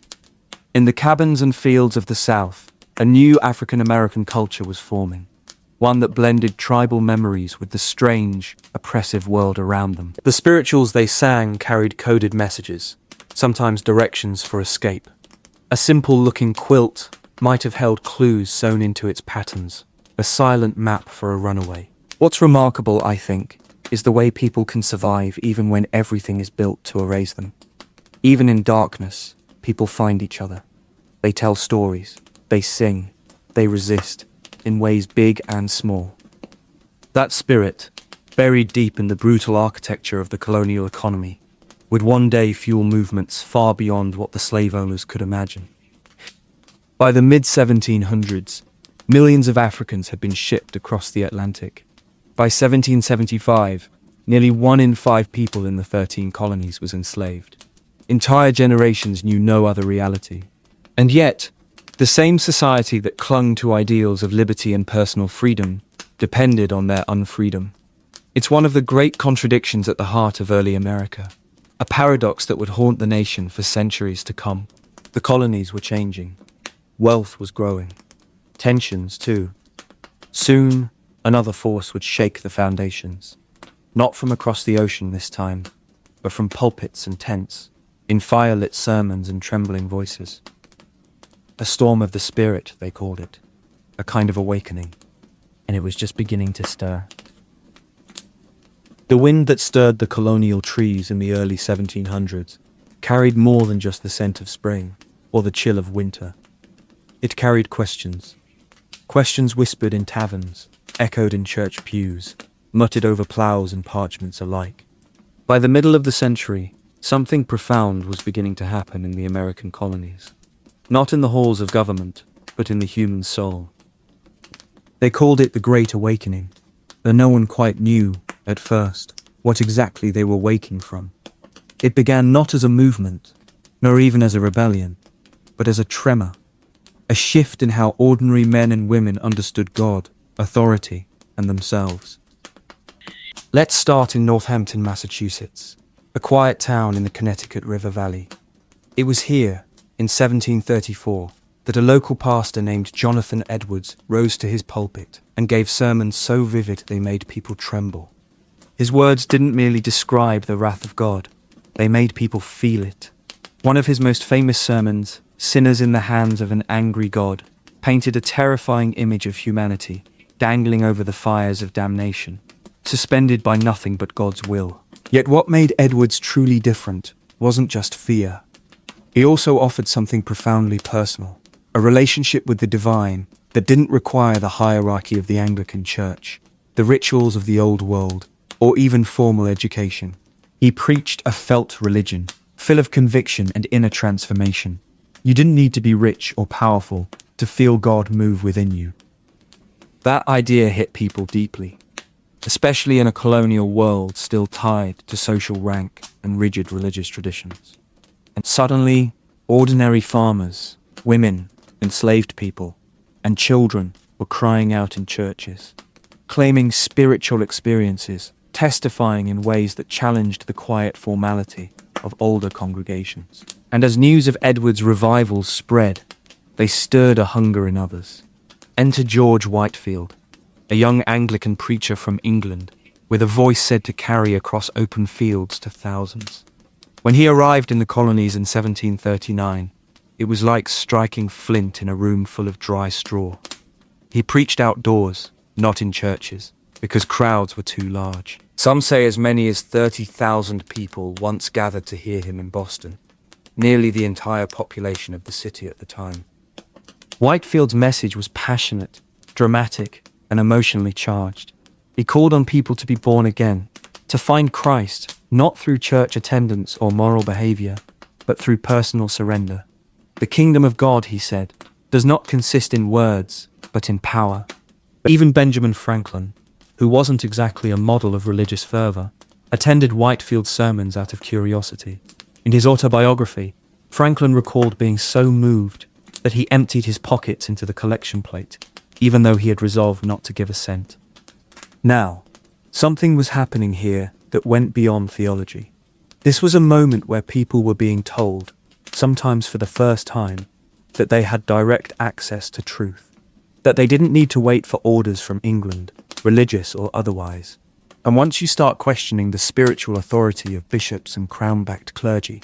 In the cabins and fields of the South, a new African-American culture was forming, one that blended tribal memories with the strange, oppressive world around them. The spirituals they sang carried coded messages, sometimes directions for escape. A simple-looking quilt might have held clues sewn into its patterns, a silent map for a runaway. What's remarkable, I think, is the way people can survive even when everything is built to erase them. Even in darkness, people find each other. They tell stories, they sing, they resist, in ways big and small. That spirit, buried deep in the brutal architecture of the colonial economy, would one day fuel movements far beyond what the slave owners could imagine. By the mid-1700s, millions of Africans had been shipped across the Atlantic. By 1775, nearly 1 in 5 people in the 13 colonies was enslaved. Entire generations knew no other reality. And yet, the same society that clung to ideals of liberty and personal freedom depended on their unfreedom. It's one of the great contradictions at the heart of early America, a paradox that would haunt the nation for centuries to come. The colonies were changing. Wealth was growing. Tensions, too. Soon, another force would shake the foundations. Not from across the ocean this time, but from pulpits and tents, in fire-lit sermons and trembling voices. A storm of the spirit, they called it. A kind of awakening. And it was just beginning to stir. The wind that stirred the colonial trees in the early 1700s carried more than just the scent of spring or the chill of winter. It carried questions. Questions whispered in taverns, echoed in church pews, muttered over ploughs and parchments alike. By the middle of the century, something profound was beginning to happen in the American colonies. Not in the halls of government, but in the human soul. They called it the Great Awakening, though no one quite knew, at first, what exactly they were waking from. It began not as a movement, nor even as a rebellion, but as a tremor, a shift in how ordinary men and women understood God, authority, and themselves. Let's start in Northampton, Massachusetts, a quiet town in the Connecticut River Valley. It was here, in 1734, that a local pastor named Jonathan Edwards rose to his pulpit and gave sermons so vivid they made people tremble. His words didn't merely describe the wrath of God, they made people feel it. One of his most famous sermons, Sinners in the Hands of an Angry God, painted a terrifying image of humanity dangling over the fires of damnation, suspended by nothing but God's will. Yet what made Edwards truly different wasn't just fear. He also offered something profoundly personal, a relationship with the divine that didn't require the hierarchy of the Anglican Church, the rituals of the old world, or even formal education. He preached a felt religion, full of conviction and inner transformation. You didn't need to be rich or powerful to feel God move within you. That idea hit people deeply, especially in a colonial world still tied to social rank and rigid religious traditions. And suddenly, ordinary farmers, women, enslaved people, and children were crying out in churches, claiming spiritual experiences, testifying in ways that challenged the quiet formality of older congregations. And as news of Edwards' revivals spread, they stirred a hunger in others. Enter George Whitefield, a young Anglican preacher from England, with a voice said to carry across open fields to thousands. When he arrived in the colonies in 1739, it was like striking flint in a room full of dry straw. He preached outdoors, not in churches, because crowds were too large. Some say as many as 30,000 people once gathered to hear him in Boston, nearly the entire population of the city at the time. Whitefield's message was passionate, dramatic, and emotionally charged. He called on people to be born again, to find Christ, not through church attendance or moral behavior, but through personal surrender. The kingdom of God, he said, does not consist in words, but in power. Even Benjamin Franklin, who wasn't exactly a model of religious fervor, attended Whitefield's sermons out of curiosity. In his autobiography, Franklin recalled being so moved that he emptied his pockets into the collection plate, even though he had resolved not to give a cent. Now, something was happening here that went beyond theology. This was a moment where people were being told, sometimes for the first time, that they had direct access to truth, that they didn't need to wait for orders from England, religious or otherwise. And once you start questioning the spiritual authority of bishops and crown-backed clergy,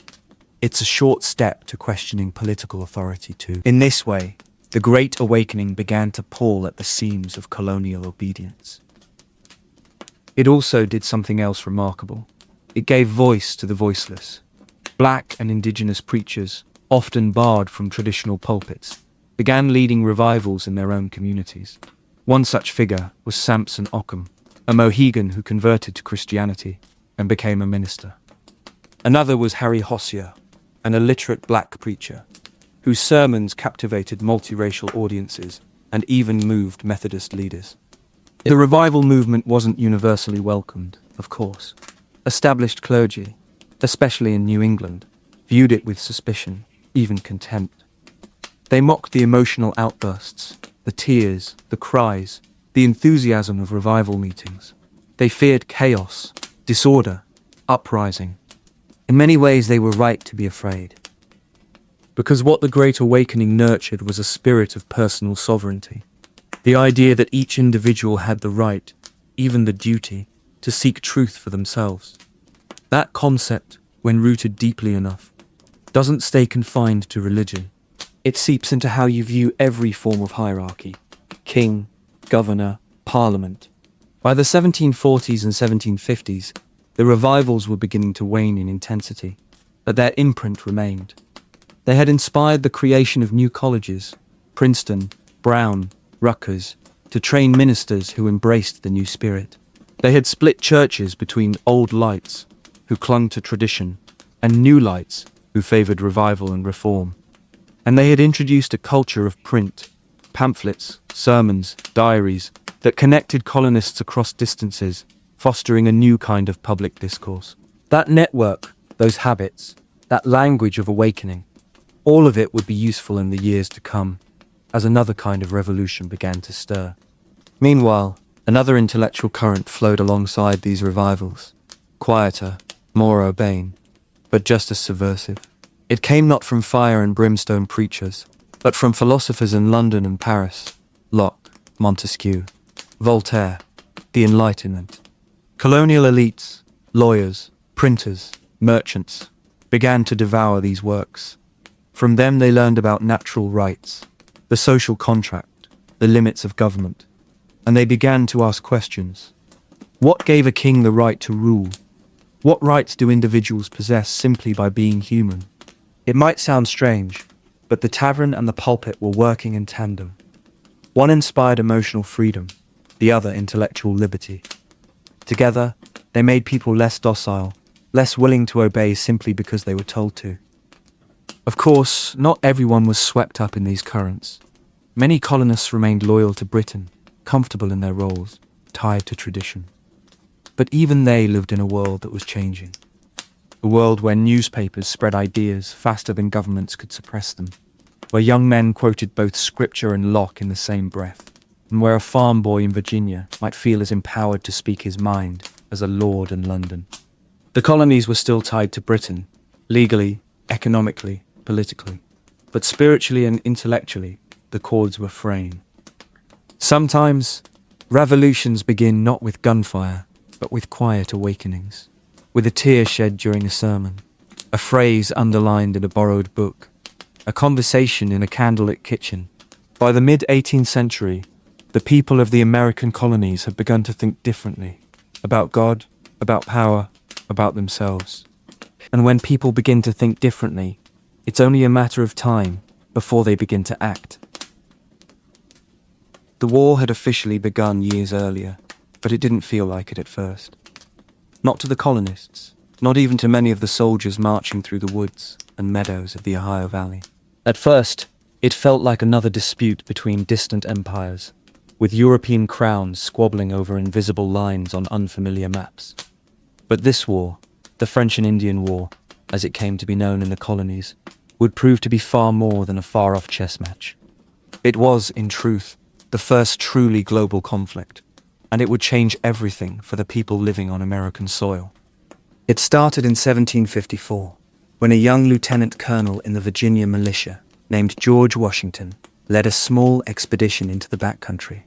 it's a short step to questioning political authority too. In this way, the Great Awakening began to pull at the seams of colonial obedience. It also did something else remarkable. It gave voice to the voiceless. Black and indigenous preachers, often barred from traditional pulpits, began leading revivals in their own communities. One such figure was Samson Occam, a Mohegan who converted to Christianity and became a minister. Another was Harry Hosier, an illiterate black preacher, whose sermons captivated multiracial audiences and even moved Methodist leaders. The revival movement wasn't universally welcomed, of course. Established clergy, especially in New England, viewed it with suspicion, even contempt. They mocked the emotional outbursts, the tears, the cries, the enthusiasm of revival meetings. They feared chaos, disorder, uprising. In many ways, they were right to be afraid. Because what the Great Awakening nurtured was a spirit of personal sovereignty. The idea that each individual had the right, even the duty, to seek truth for themselves. That concept, when rooted deeply enough, doesn't stay confined to religion. It seeps into how you view every form of hierarchy: king, governor, parliament. By the 1740s and 1750s, the revivals were beginning to wane in intensity, but their imprint remained. They had inspired the creation of new colleges: Princeton, Brown, Rutgers, to train ministers who embraced the new spirit. They had split churches between old lights, who clung to tradition, and new lights, who favored revival and reform. And they had introduced a culture of print, pamphlets, sermons, diaries, that connected colonists across distances, fostering a new kind of public discourse. That network, those habits, that language of awakening, all of it would be useful in the years to come, as another kind of revolution began to stir. Meanwhile, another intellectual current flowed alongside these revivals, quieter, more urbane, but just as subversive. It came not from fire and brimstone preachers, but from philosophers in London and Paris, Locke, Montesquieu, Voltaire, the Enlightenment. Colonial elites, lawyers, printers, merchants, began to devour these works. From them they learned about natural rights, the social contract, the limits of government, and they began to ask questions. What gave a king the right to rule? What rights do individuals possess simply by being human? It might sound strange, but the tavern and the pulpit were working in tandem. One inspired emotional freedom, the other intellectual liberty. Together, they made people less docile, less willing to obey simply because they were told to. Of course, not everyone was swept up in these currents. Many colonists remained loyal to Britain, comfortable in their roles, tied to tradition. But even they lived in a world that was changing. A world where newspapers spread ideas faster than governments could suppress them, where young men quoted both scripture and Locke in the same breath, and where a farm boy in Virginia might feel as empowered to speak his mind as a lord in London. The colonies were still tied to Britain, legally, economically, politically, but spiritually and intellectually, the cords were fraying. Sometimes, revolutions begin not with gunfire, but with quiet awakenings, with a tear shed during a sermon, a phrase underlined in a borrowed book, a conversation in a candlelit kitchen. By the mid-18th century, the people of the American colonies had begun to think differently, about God, about power, about themselves. And when people begin to think differently, it's only a matter of time before they begin to act. The war had officially begun years earlier, but it didn't feel like it at first. Not to the colonists, not even to many of the soldiers marching through the woods and meadows of the Ohio Valley. At first, it felt like another dispute between distant empires, with European crowns squabbling over invisible lines on unfamiliar maps. But this war, the French and Indian War, as it came to be known in the colonies, would prove to be far more than a far-off chess match. It was, in truth, the first truly global conflict, and it would change everything for the people living on American soil. It started in 1754, when a young lieutenant colonel in the Virginia militia, named George Washington, led a small expedition into the backcountry.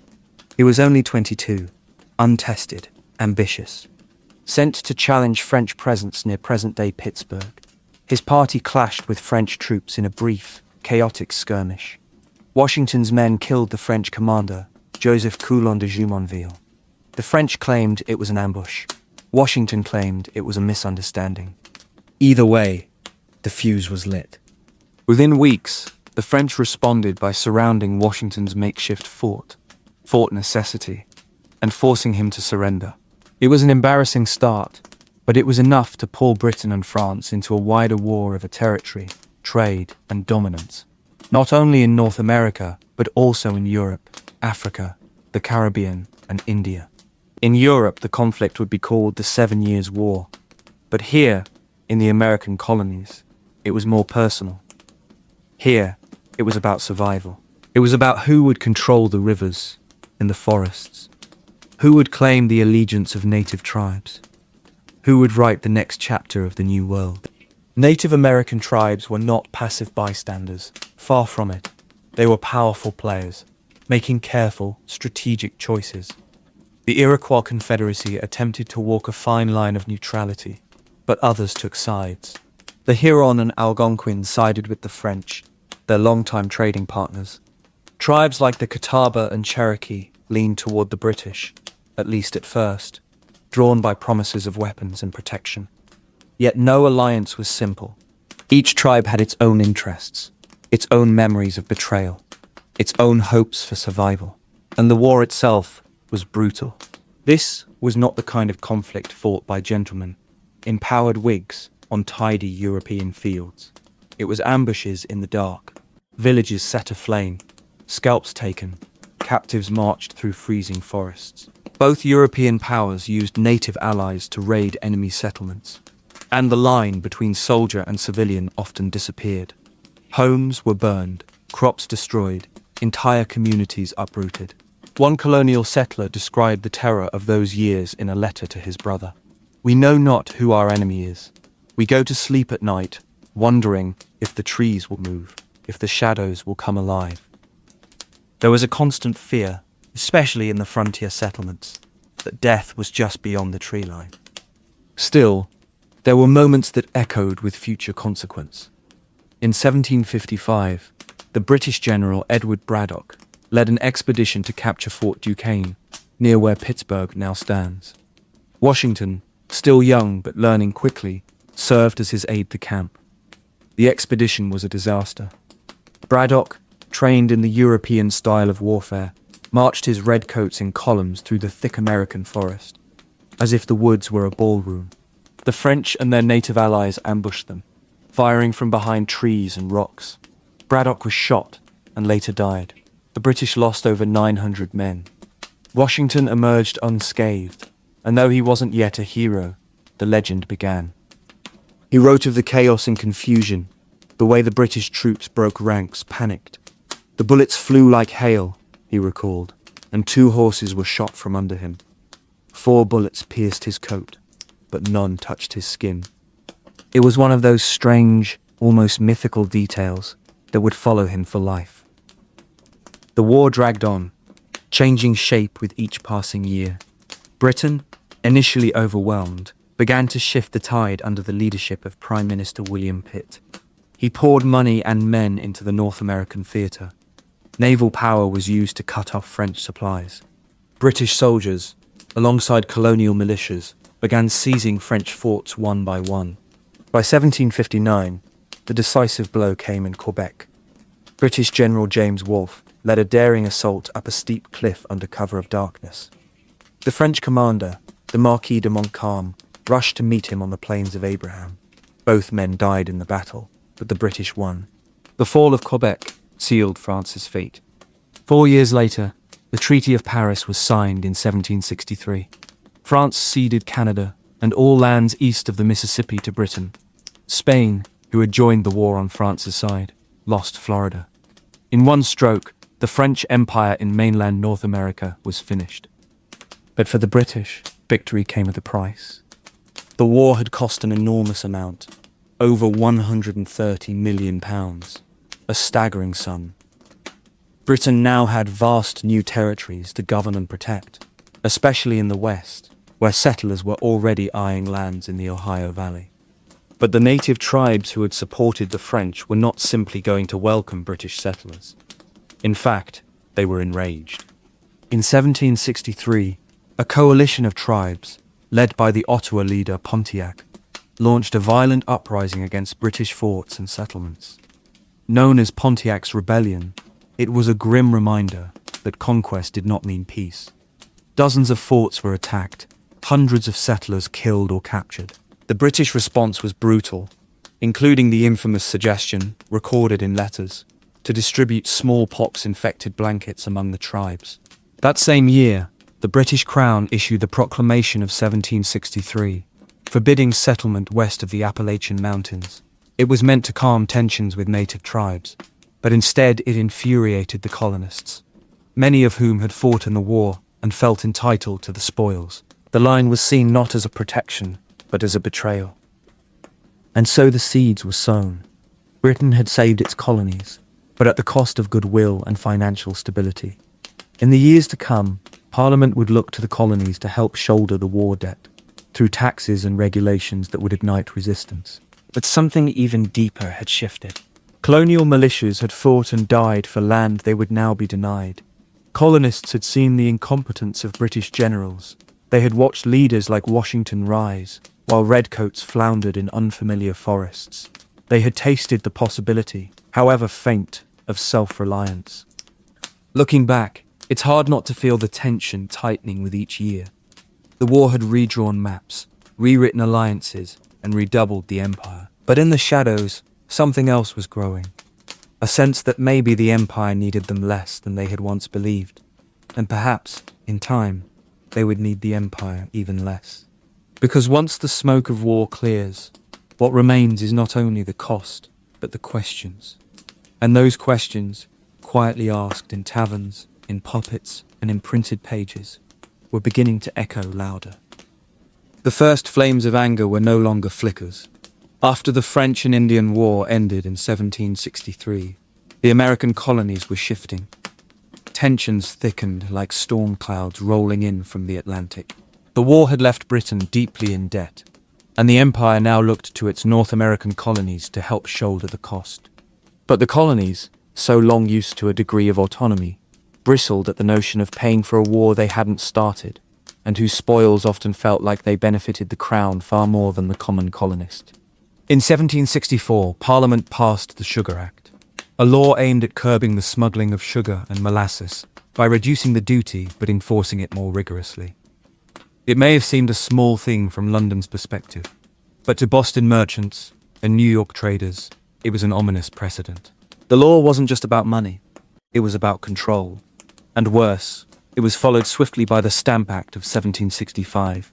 He was only 22, untested, ambitious, sent to challenge French presence near present-day Pittsburgh. His party clashed with French troops in a brief, chaotic skirmish. Washington's men killed the French commander, Joseph Coulon de Jumonville. The French claimed it was an ambush. Washington claimed it was a misunderstanding. Either way, the fuse was lit. Within weeks, the French responded by surrounding Washington's makeshift fort, Fort Necessity, and forcing him to surrender. It was an embarrassing start, but it was enough to pull Britain and France into a wider war over territory, trade, and dominance, not only in North America, but also in Europe, Africa, the Caribbean, and India. In Europe, the conflict would be called the 7 Years' War, but here, in the American colonies, it was more personal. Here, it was about survival. It was about who would control the rivers and the forests, who would claim the allegiance of native tribes, who would write the next chapter of the New World. Native American tribes were not passive bystanders, far from it. They were powerful players, making careful, strategic choices. The Iroquois Confederacy attempted to walk a fine line of neutrality, but others took sides. The Huron and Algonquins sided with the French, their longtime trading partners. Tribes like the Catawba and Cherokee leaned toward the British, at least at first, drawn by promises of weapons and protection. Yet no alliance was simple. Each tribe had its own interests, its own memories of betrayal, its own hopes for survival. And the war itself was brutal. This was not the kind of conflict fought by gentlemen, empowered Whigs on tidy European fields. It was ambushes in the dark, villages set aflame, scalps taken, captives marched through freezing forests. Both European powers used native allies to raid enemy settlements, and the line between soldier and civilian often disappeared. Homes were burned, crops destroyed, entire communities uprooted. One colonial settler described the terror of those years in a letter to his brother. "We know not who our enemy is. We go to sleep at night, wondering if the trees will move, if the shadows will come alive." There was a constant fear, especially in the frontier settlements, that death was just beyond the tree line. Still, there were moments that echoed with future consequence. In 1755, the British general Edward Braddock led an expedition to capture Fort Duquesne, near where Pittsburgh now stands. Washington, still young but learning quickly, served as his aide-de-camp. The expedition was a disaster. Braddock, trained in the European style of warfare, marched his redcoats in columns through the thick American forest, as if the woods were a ballroom. The French and their native allies ambushed them, firing from behind trees and rocks. Braddock was shot and later died. The British lost over 900 men. Washington emerged unscathed, and though he wasn't yet a hero, the legend began. He wrote of the chaos and confusion, the way the British troops broke ranks, panicked. "The bullets flew like hail," he recalled, "and 2 horses were shot from under him. 4 bullets pierced his coat, but none touched his skin." It was one of those strange, almost mythical details that would follow him for life. The war dragged on, changing shape with each passing year. Britain, initially overwhelmed, began to shift the tide under the leadership of Prime Minister William Pitt. He poured money and men into the North American theatre. Naval power was used to cut off French supplies. British soldiers, alongside colonial militias, began seizing French forts one by one. By 1759, the decisive blow came in Quebec. British General James Wolfe led a daring assault up a steep cliff under cover of darkness. The French commander, the Marquis de Montcalm, rushed to meet him on the Plains of Abraham. Both men died in the battle, but the British won. The fall of Quebec sealed France's fate. 4 years later, the Treaty of Paris was signed in 1763. France ceded Canada and all lands east of the Mississippi to Britain. Spain, who had joined the war on France's side, lost Florida. In one stroke, the French Empire in mainland North America was finished. But for the British, victory came at a price. The war had cost an enormous amount, over £130 million, a staggering sum. Britain now had vast new territories to govern and protect, especially in the West, where settlers were already eyeing lands in the Ohio Valley. But the native tribes who had supported the French were not simply going to welcome British settlers. In fact, they were enraged. In 1763, a coalition of tribes, led by the Ottawa leader Pontiac, launched a violent uprising against British forts and settlements. Known as Pontiac's Rebellion, it was a grim reminder that conquest did not mean peace. Dozens of forts were attacked, hundreds of settlers killed or captured. The British response was brutal, including the infamous suggestion, recorded in letters, to distribute smallpox-infected blankets among the tribes. That same year, the British Crown issued the Proclamation of 1763, forbidding settlement west of the Appalachian Mountains. It was meant to calm tensions with native tribes, but instead it infuriated the colonists, many of whom had fought in the war and felt entitled to the spoils. The line was seen not as a protection, but as a betrayal. And so the seeds were sown. Britain had saved its colonies, but at the cost of goodwill and financial stability. In the years to come, Parliament would look to the colonies to help shoulder the war debt, through taxes and regulations that would ignite resistance. But something even deeper had shifted. Colonial militias had fought and died for land they would now be denied. Colonists had seen the incompetence of British generals. They had watched leaders like Washington rise, while redcoats floundered in unfamiliar forests. They had tasted the possibility, however faint, of self-reliance. Looking back, It's hard not to feel the tension tightening with each year. The war had redrawn maps, rewritten alliances, and redoubled the empire. But in the shadows, something else was growing. A sense that maybe the empire needed them less than they had once believed. And perhaps, in time, they would need the empire even less. Because once the smoke of war clears, what remains is not only the cost, but the questions. And those questions, quietly asked in taverns, in puppets, and in printed pages, were beginning to echo louder. The first flames of anger were no longer flickers. After the French and Indian War ended in 1763, the American colonies were shifting. Tensions thickened like storm clouds rolling in from the Atlantic. The war had left Britain deeply in debt, and the empire now looked to its North American colonies to help shoulder the cost. But the colonies, so long used to a degree of autonomy, bristled at the notion of paying for a war they hadn't started, and whose spoils often felt like they benefited the crown far more than the common colonist. In 1764, Parliament passed the Sugar Act, a law aimed at curbing the smuggling of sugar and molasses by reducing the duty but enforcing it more rigorously. It may have seemed a small thing from London's perspective, but to Boston merchants and New York traders, it was an ominous precedent. The law wasn't just about money, it was about control. And worse, it was followed swiftly by the Stamp Act of 1765,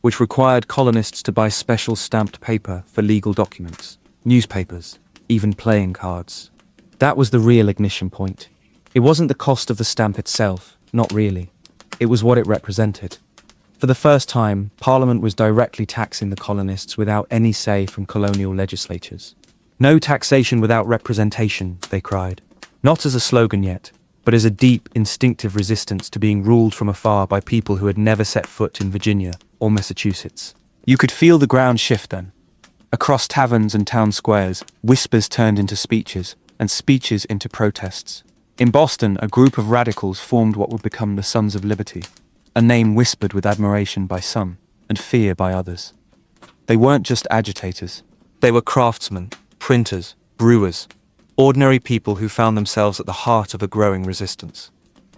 which required colonists to buy special stamped paper for legal documents, newspapers, even playing cards. That was the real ignition point. It wasn't the cost of the stamp itself, not really. It was what it represented. For the first time, Parliament was directly taxing the colonists without any say from colonial legislatures. No taxation without representation, they cried. Not as a slogan yet, but as a deep, instinctive resistance to being ruled from afar by people who had never set foot in Virginia or Massachusetts. You could feel the ground shift then. Across taverns and town squares, whispers turned into speeches, and speeches into protests. In Boston, a group of radicals formed what would become the Sons of Liberty, a name whispered with admiration by some and fear by others. They weren't just agitators. They were craftsmen, printers, brewers, ordinary people who found themselves at the heart of a growing resistance.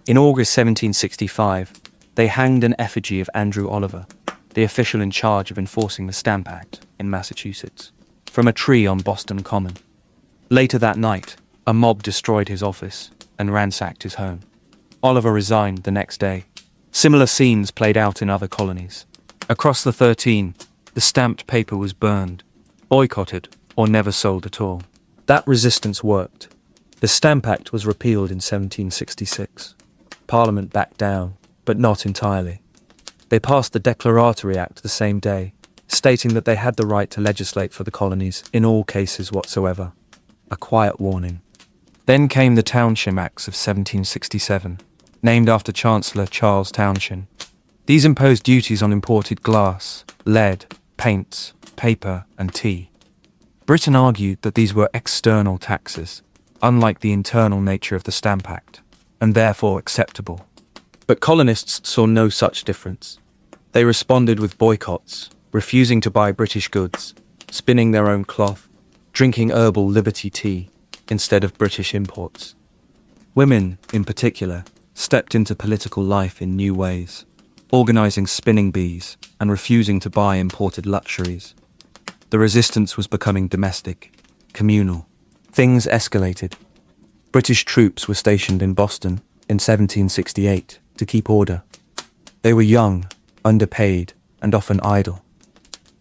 In August 1765, they hanged an effigy of Andrew Oliver, the official in charge of enforcing the Stamp Act in Massachusetts, from a tree on Boston Common. Later that night, a mob destroyed his office and ransacked his home. Oliver resigned the next day. Similar scenes played out in other colonies. Across the 13, the stamped paper was burned, boycotted, or never sold at all. That resistance worked. The Stamp Act was repealed in 1766. Parliament backed down, but not entirely. They passed the Declaratory Act the same day, stating that they had the right to legislate for the colonies in all cases whatsoever. A quiet warning. Then came the Townshend Acts of 1767, named after Chancellor Charles Townshend. These imposed duties on imported glass, lead, paints, paper, and tea. Britain argued that these were external taxes, unlike the internal nature of the Stamp Act, and therefore acceptable. But colonists saw no such difference. They responded with boycotts, refusing to buy British goods, spinning their own cloth, drinking herbal Liberty tea instead of British imports. Women, in particular, stepped into political life in new ways, organising spinning bees and refusing to buy imported luxuries. The resistance was becoming domestic, communal. Things escalated. British troops were stationed in Boston in 1768 to keep order. They were young, underpaid, and often idle.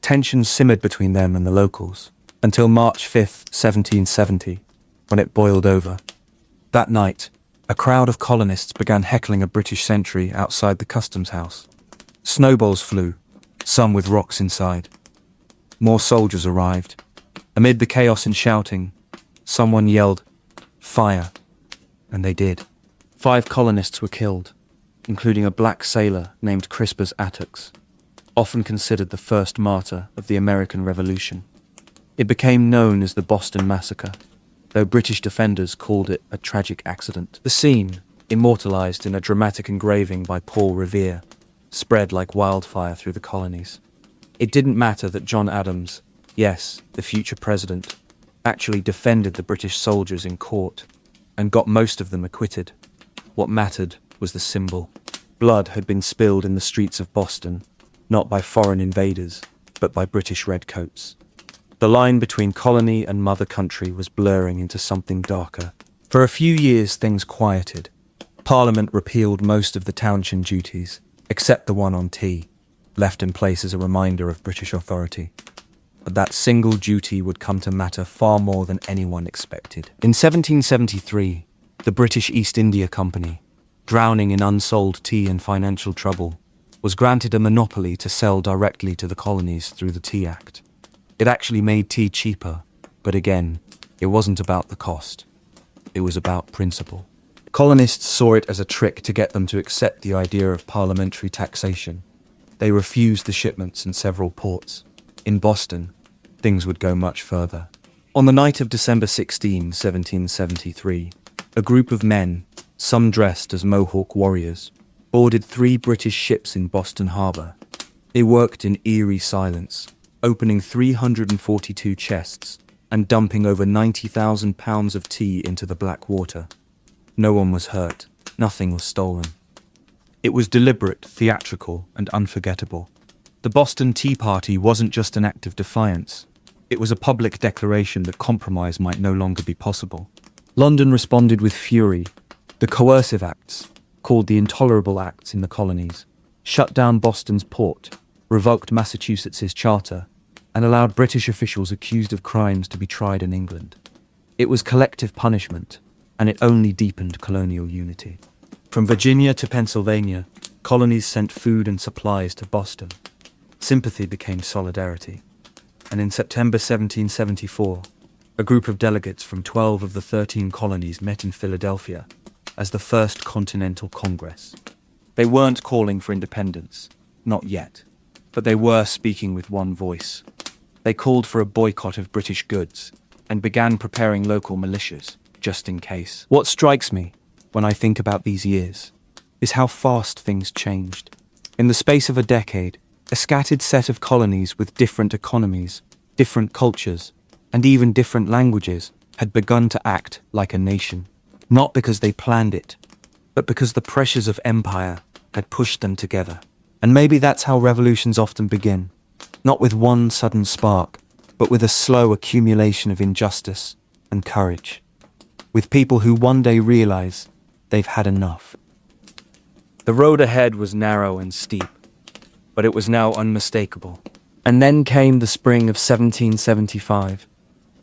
Tensions simmered between them and the locals, until March 5th, 1770, when it boiled over. That night, a crowd of colonists began heckling a British sentry outside the customs house. Snowballs flew, some with rocks inside. More soldiers arrived. Amid the chaos and shouting, someone yelled, "Fire!" And they did. 5 colonists were killed, including a black sailor named Crispus Attucks, often considered the first martyr of the American Revolution. It became known as the Boston Massacre, though British defenders called it a tragic accident. The scene, immortalized in a dramatic engraving by Paul Revere, spread like wildfire through the colonies. It didn't matter that John Adams, yes, the future president, actually defended the British soldiers in court and got most of them acquitted. What mattered was the symbol. Blood had been spilled in the streets of Boston, not by foreign invaders, but by British redcoats. The line between colony and mother country was blurring into something darker. For a few years, things quieted. Parliament repealed most of the townshend duties, except the one on tea, left in place as a reminder of British authority. But that single duty would come to matter far more than anyone expected. In 1773, the British East India Company, drowning in unsold tea and financial trouble, was granted a monopoly to sell directly to the colonies through the Tea Act. It actually made tea cheaper, but again, it wasn't about the cost. It was about principle. Colonists saw it as a trick to get them to accept the idea of parliamentary taxation. They refused the shipments in several ports. In Boston, things would go much further. On the night of December 16, 1773, a group of men, some dressed as Mohawk warriors, boarded 3 British ships in Boston Harbor. They worked in eerie silence, opening 342 chests and dumping over 90,000 pounds of tea into the black water. No one was hurt. Nothing was stolen. It was deliberate, theatrical, and unforgettable. The Boston Tea Party wasn't just an act of defiance. It was a public declaration that compromise might no longer be possible. London responded with fury. The coercive acts, called the Intolerable Acts in the colonies, shut down Boston's port, revoked Massachusetts' charter, and allowed British officials accused of crimes to be tried in England. It was collective punishment, and it only deepened colonial unity. From Virginia to Pennsylvania, colonies sent food and supplies to Boston. Sympathy became solidarity. And in September 1774, a group of delegates from 12 of the 13 colonies met in Philadelphia as the First Continental Congress. They weren't calling for independence, not yet, but they were speaking with one voice. They called for a boycott of British goods and began preparing local militias, just in case. What strikes me when I think about these years is how fast things changed. In the space of a decade, a scattered set of colonies with different economies, different cultures, and even different languages had begun to act like a nation. Not because they planned it, but because the pressures of empire had pushed them together. And maybe that's how revolutions often begin. Not with one sudden spark, but with a slow accumulation of injustice and courage. With people who one day realize they've had enough. The road ahead was narrow and steep, but it was now unmistakable. And then came the spring of 1775.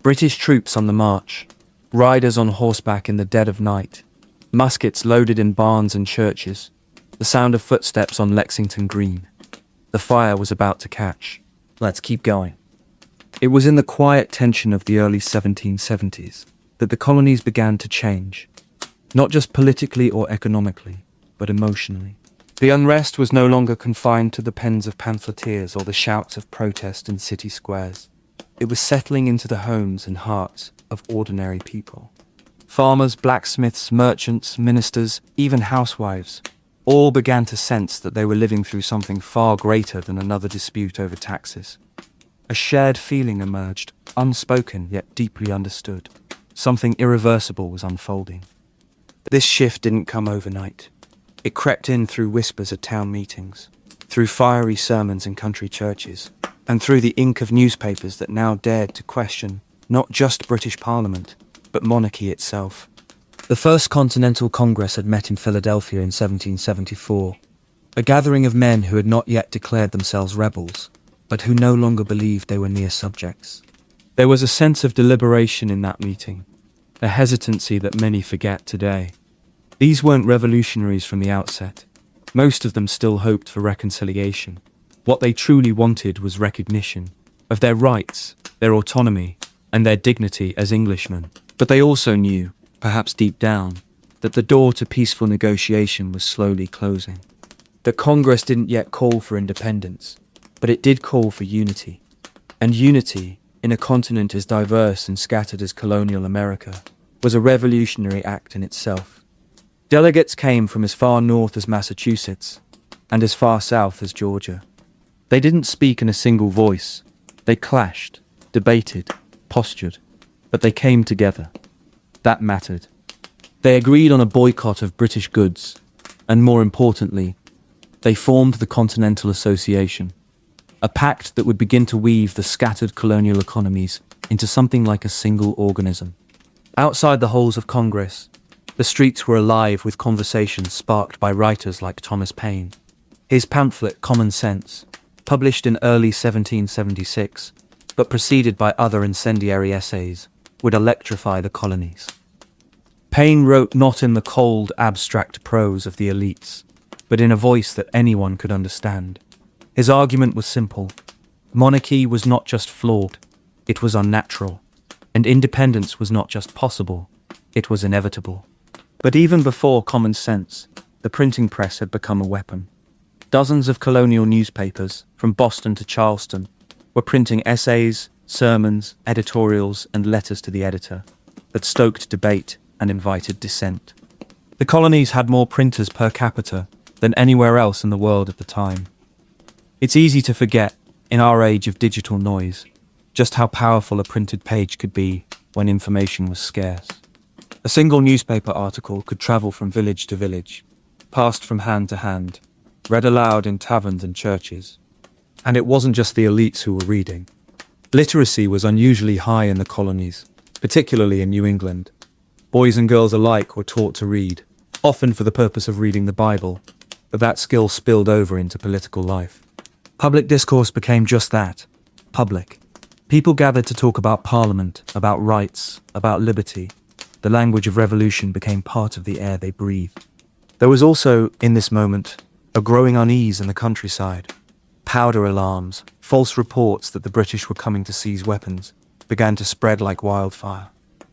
British troops on the march, riders on horseback in the dead of night, muskets loaded in barns and churches, the sound of footsteps on Lexington Green. The fire was about to catch. Let's keep going. It was in the quiet tension of the early 1770s that the colonies began to change, not just politically or economically, but emotionally. The unrest was no longer confined to the pens of pamphleteers or the shouts of protest in city squares. It was settling into the homes and hearts of ordinary people. Farmers, blacksmiths, merchants, ministers, even housewives, all began to sense that they were living through something far greater than another dispute over taxes. A shared feeling emerged, unspoken yet deeply understood. Something irreversible was unfolding. This shift didn't come overnight. It crept in through whispers at town meetings, through fiery sermons in country churches, and through the ink of newspapers that now dared to question not just British Parliament, but monarchy itself. The First Continental Congress had met in Philadelphia in 1774, a gathering of men who had not yet declared themselves rebels, but who no longer believed they were near subjects. There was a sense of deliberation in that meeting, a hesitancy that many forget today. These weren't revolutionaries from the outset. Most of them still hoped for reconciliation. What they truly wanted was recognition of their rights, their autonomy, and their dignity as Englishmen. But they also knew, perhaps deep down, that the door to peaceful negotiation was slowly closing. The Congress didn't yet call for independence, but it did call for unity. And unity, in a continent as diverse and scattered as colonial America, was a revolutionary act in itself. Delegates came from as far north as Massachusetts and as far south as Georgia. They didn't speak in a single voice. They clashed, debated, postured, but they came together. That mattered. They agreed on a boycott of British goods, And more importantly, they formed the Continental Association, a pact that would begin to weave the scattered colonial economies into something like a single organism. Outside the halls of Congress, the streets were alive with conversations sparked by writers like Thomas Paine. His pamphlet Common Sense, published in early 1776, but preceded by other incendiary essays, would electrify the colonies. Paine wrote not in the cold, abstract prose of the elites, but in a voice that anyone could understand. His argument was simple. Monarchy was not just flawed, it was unnatural. And independence was not just possible, it was inevitable. But even before Common Sense, the printing press had become a weapon. Dozens of colonial newspapers, from Boston to Charleston, were printing essays, sermons, editorials, and letters to the editor that stoked debate and invited dissent. The colonies had more printers per capita than anywhere else in the world at the time. It's easy to forget, in our age of digital noise, just how powerful a printed page could be when information was scarce. A single newspaper article could travel from village to village, passed from hand to hand, read aloud in taverns and churches. And it wasn't just the elites who were reading. Literacy was unusually high in the colonies, particularly in New England. Boys and girls alike were taught to read, often for the purpose of reading the Bible, but that skill spilled over into political life. Public discourse became just that, public. People gathered to talk about Parliament, about rights, about liberty. The language of revolution became part of the air they breathed. There was also, in this moment, a growing unease in the countryside. Powder alarms, false reports that the British were coming to seize weapons, began to spread like wildfire.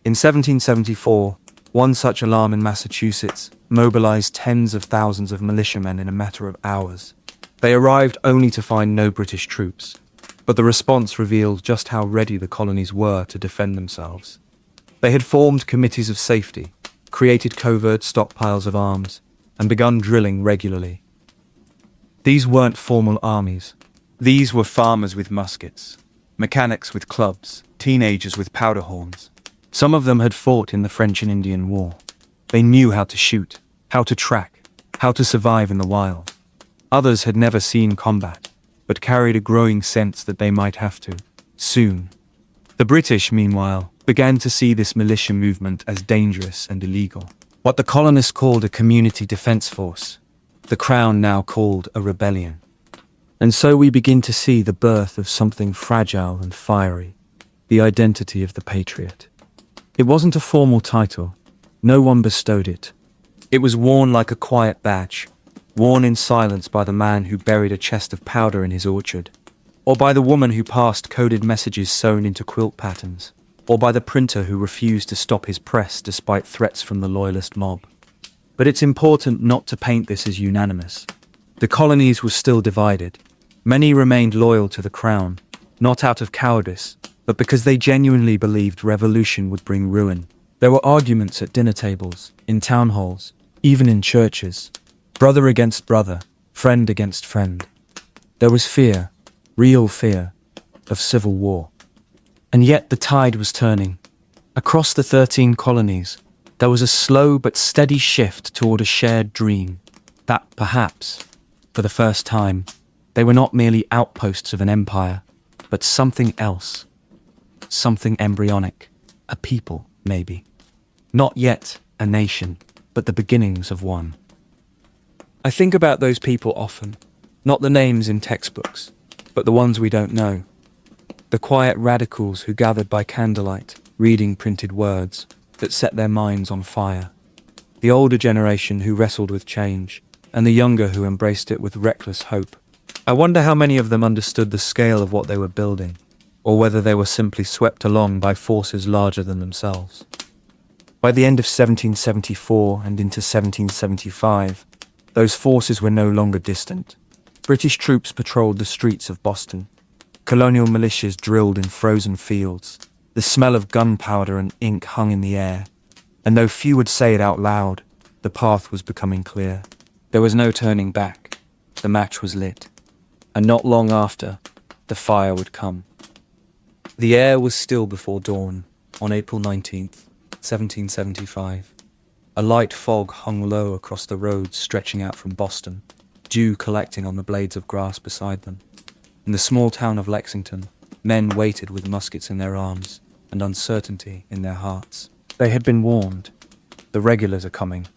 In 1774, one such alarm in Massachusetts mobilized tens of thousands of militiamen in a matter of hours. They arrived only to find no British troops, but the response revealed just how ready the colonies were to defend themselves. They had formed committees of safety, created covert stockpiles of arms, and begun drilling regularly. These weren't formal armies. These were farmers with muskets, mechanics with clubs, teenagers with powder horns. Some of them had fought in the French and Indian War. They knew how to shoot, how to track, how to survive in the wild. Others had never seen combat, but carried a growing sense that they might have to, soon. The British, meanwhile, began to see this militia movement as dangerous and illegal. What the colonists called a community defense force, the Crown now called a rebellion. And so we begin to see the birth of something fragile and fiery, the identity of the patriot. It wasn't a formal title. No one bestowed it. It was worn like a quiet badge, worn in silence by the man who buried a chest of powder in his orchard, or by the woman who passed coded messages sewn into quilt patterns, or by the printer who refused to stop his press despite threats from the loyalist mob. But it's important not to paint this as unanimous. The colonies were still divided. Many remained loyal to the Crown, not out of cowardice, but because they genuinely believed revolution would bring ruin. There were arguments at dinner tables, in town halls, even in churches. Brother against brother, friend against friend. There was fear, real fear, of civil war. And yet the tide was turning. Across the 13 colonies, there was a slow but steady shift toward a shared dream, that perhaps, for the first time, they were not merely outposts of an empire, but something else. Something embryonic, a people, maybe. Not yet a nation, but the beginnings of one. I think about those people often, not the names in textbooks, but the ones we don't know. The quiet radicals who gathered by candlelight, reading printed words that set their minds on fire. The older generation who wrestled with change, and the younger who embraced it with reckless hope. I wonder how many of them understood the scale of what they were building, or whether they were simply swept along by forces larger than themselves. By the end of 1774 and into 1775, those forces were no longer distant. British troops patrolled the streets of Boston. Colonial militias drilled in frozen fields. The smell of gunpowder and ink hung in the air. And though few would say it out loud, the path was becoming clear. There was no turning back. The match was lit. And not long after, the fire would come. The air was still before dawn, on April 19th, 1775. A light fog hung low across the roads stretching out from Boston, dew collecting on the blades of grass beside them. In the small town of Lexington, men waited with muskets in their arms and uncertainty in their hearts. They had been warned. The regulars are coming.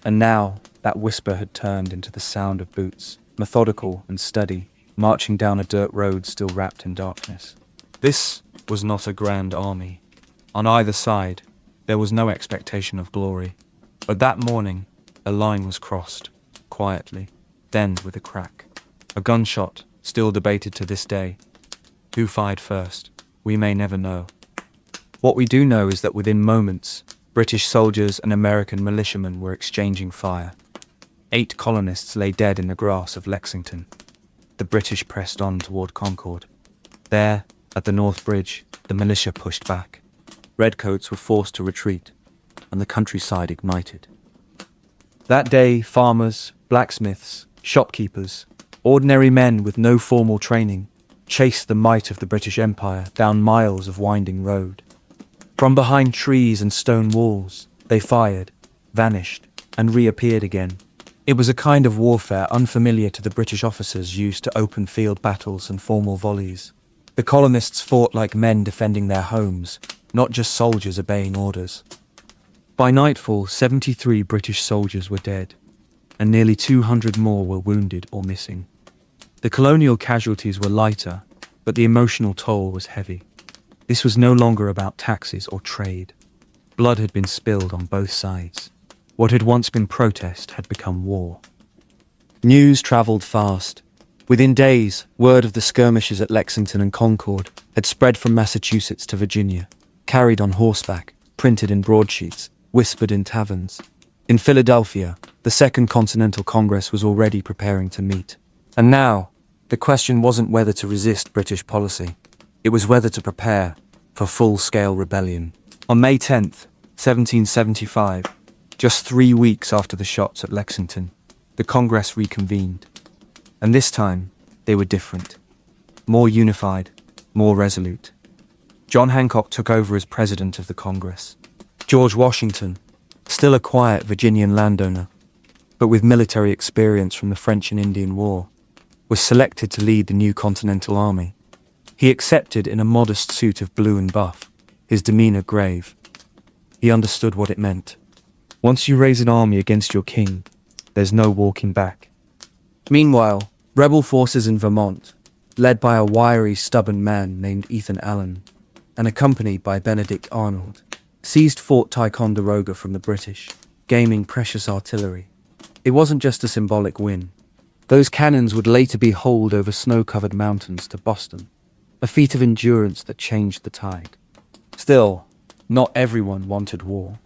And now that whisper had turned into the sound of boots, methodical and steady, marching down a dirt road still wrapped in darkness. This was not a grand army. On either side, there was no expectation of glory. But that morning, a line was crossed, quietly, then with a crack. A gunshot, still debated to this day. Who fired first? We may never know. What we do know is that within moments, British soldiers and American militiamen were exchanging fire. 8 colonists lay dead in the grass of Lexington. The British pressed on toward Concord. There, at the North Bridge, the militia pushed back. Redcoats were forced to retreat, and the countryside ignited. That day, farmers, blacksmiths, shopkeepers, ordinary men with no formal training, chased the might of the British Empire down miles of winding road. From behind trees and stone walls, they fired, vanished, and reappeared again. It was a kind of warfare unfamiliar to the British officers used to open field battles and formal volleys. The colonists fought like men defending their homes, not just soldiers obeying orders. By nightfall, 73 British soldiers were dead, and nearly 200 more were wounded or missing. The colonial casualties were lighter, but the emotional toll was heavy. This was no longer about taxes or trade. Blood had been spilled on both sides. What had once been protest had become war. News travelled fast. Within days, word of the skirmishes at Lexington and Concord had spread from Massachusetts to Virginia, carried on horseback, printed in broadsheets, whispered in taverns. In Philadelphia, the Second Continental Congress was already preparing to meet. And now, the question wasn't whether to resist British policy. It was whether to prepare for full-scale rebellion. On May 10th, 1775, just 3 weeks after the shots at Lexington, the Congress reconvened. And this time, they were different. More unified, more resolute. John Hancock took over as president of the Congress. George Washington, still a quiet Virginian landowner, but with military experience from the French and Indian War, was selected to lead the new Continental Army. He accepted in a modest suit of blue and buff, his demeanor grave. He understood what it meant. Once you raise an army against your king, there's no walking back. Meanwhile, rebel forces in Vermont, led by a wiry, stubborn man named Ethan Allen, and accompanied by Benedict Arnold, seized Fort Ticonderoga from the British, gaining precious artillery. It wasn't just a symbolic win. Those cannons would later be hauled over snow-covered mountains to Boston, a feat of endurance that changed the tide. Still, not everyone wanted war.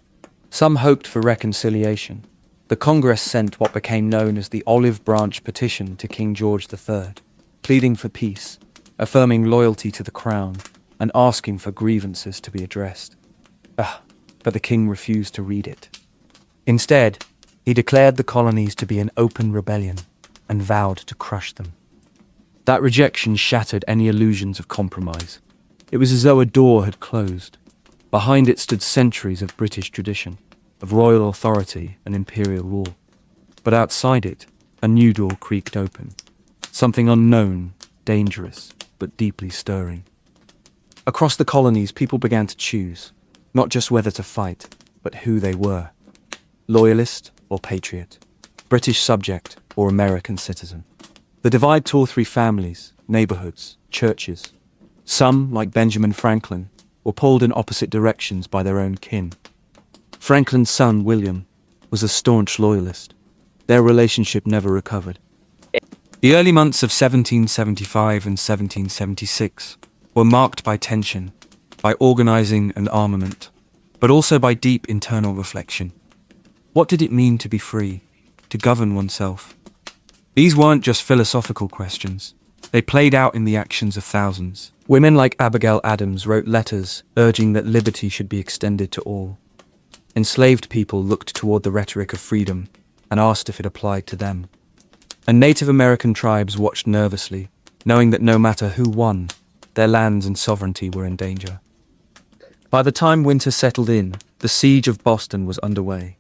Some hoped for reconciliation. The Congress sent what became known as the Olive Branch Petition to King George III, pleading for peace, affirming loyalty to the crown, and asking for grievances to be addressed. But the king refused to read it. Instead, he declared the colonies to be an open rebellion and vowed to crush them. That rejection shattered any illusions of compromise. It was as though a door had closed. Behind it stood centuries of British tradition, of royal authority and imperial rule. But outside it, a new door creaked open. Something unknown, dangerous, but deeply stirring. Across the colonies, people began to choose, not just whether to fight, but who they were. Loyalist or patriot, British subject or American citizen. The divide tore through families, neighborhoods, churches. Some, like Benjamin Franklin, were pulled in opposite directions by their own kin. Franklin's son, William, was a staunch loyalist. Their relationship never recovered. The early months of 1775 and 1776 were marked by tension, by organizing and armament, but also by deep internal reflection. What did it mean to be free, to govern oneself? These weren't just philosophical questions. They played out in the actions of thousands. Women like Abigail Adams wrote letters urging that liberty should be extended to all. Enslaved people looked toward the rhetoric of freedom and asked if it applied to them. And Native American tribes watched nervously, knowing that no matter who won, their lands and sovereignty were in danger. By the time winter settled in, the siege of Boston was underway.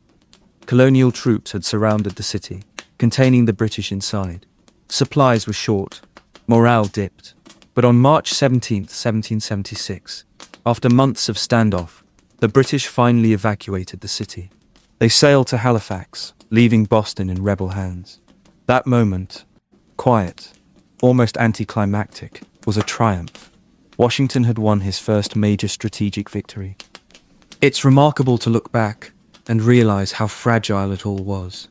Colonial troops had surrounded the city, containing the British inside. Supplies were short, morale dipped. But on March 17th, 1776, after months of standoff, the British finally evacuated the city. They sailed to Halifax, leaving Boston in rebel hands. That moment, quiet, almost anticlimactic, was a triumph. Washington had won his first major strategic victory. It's remarkable to look back and realize how fragile it all was,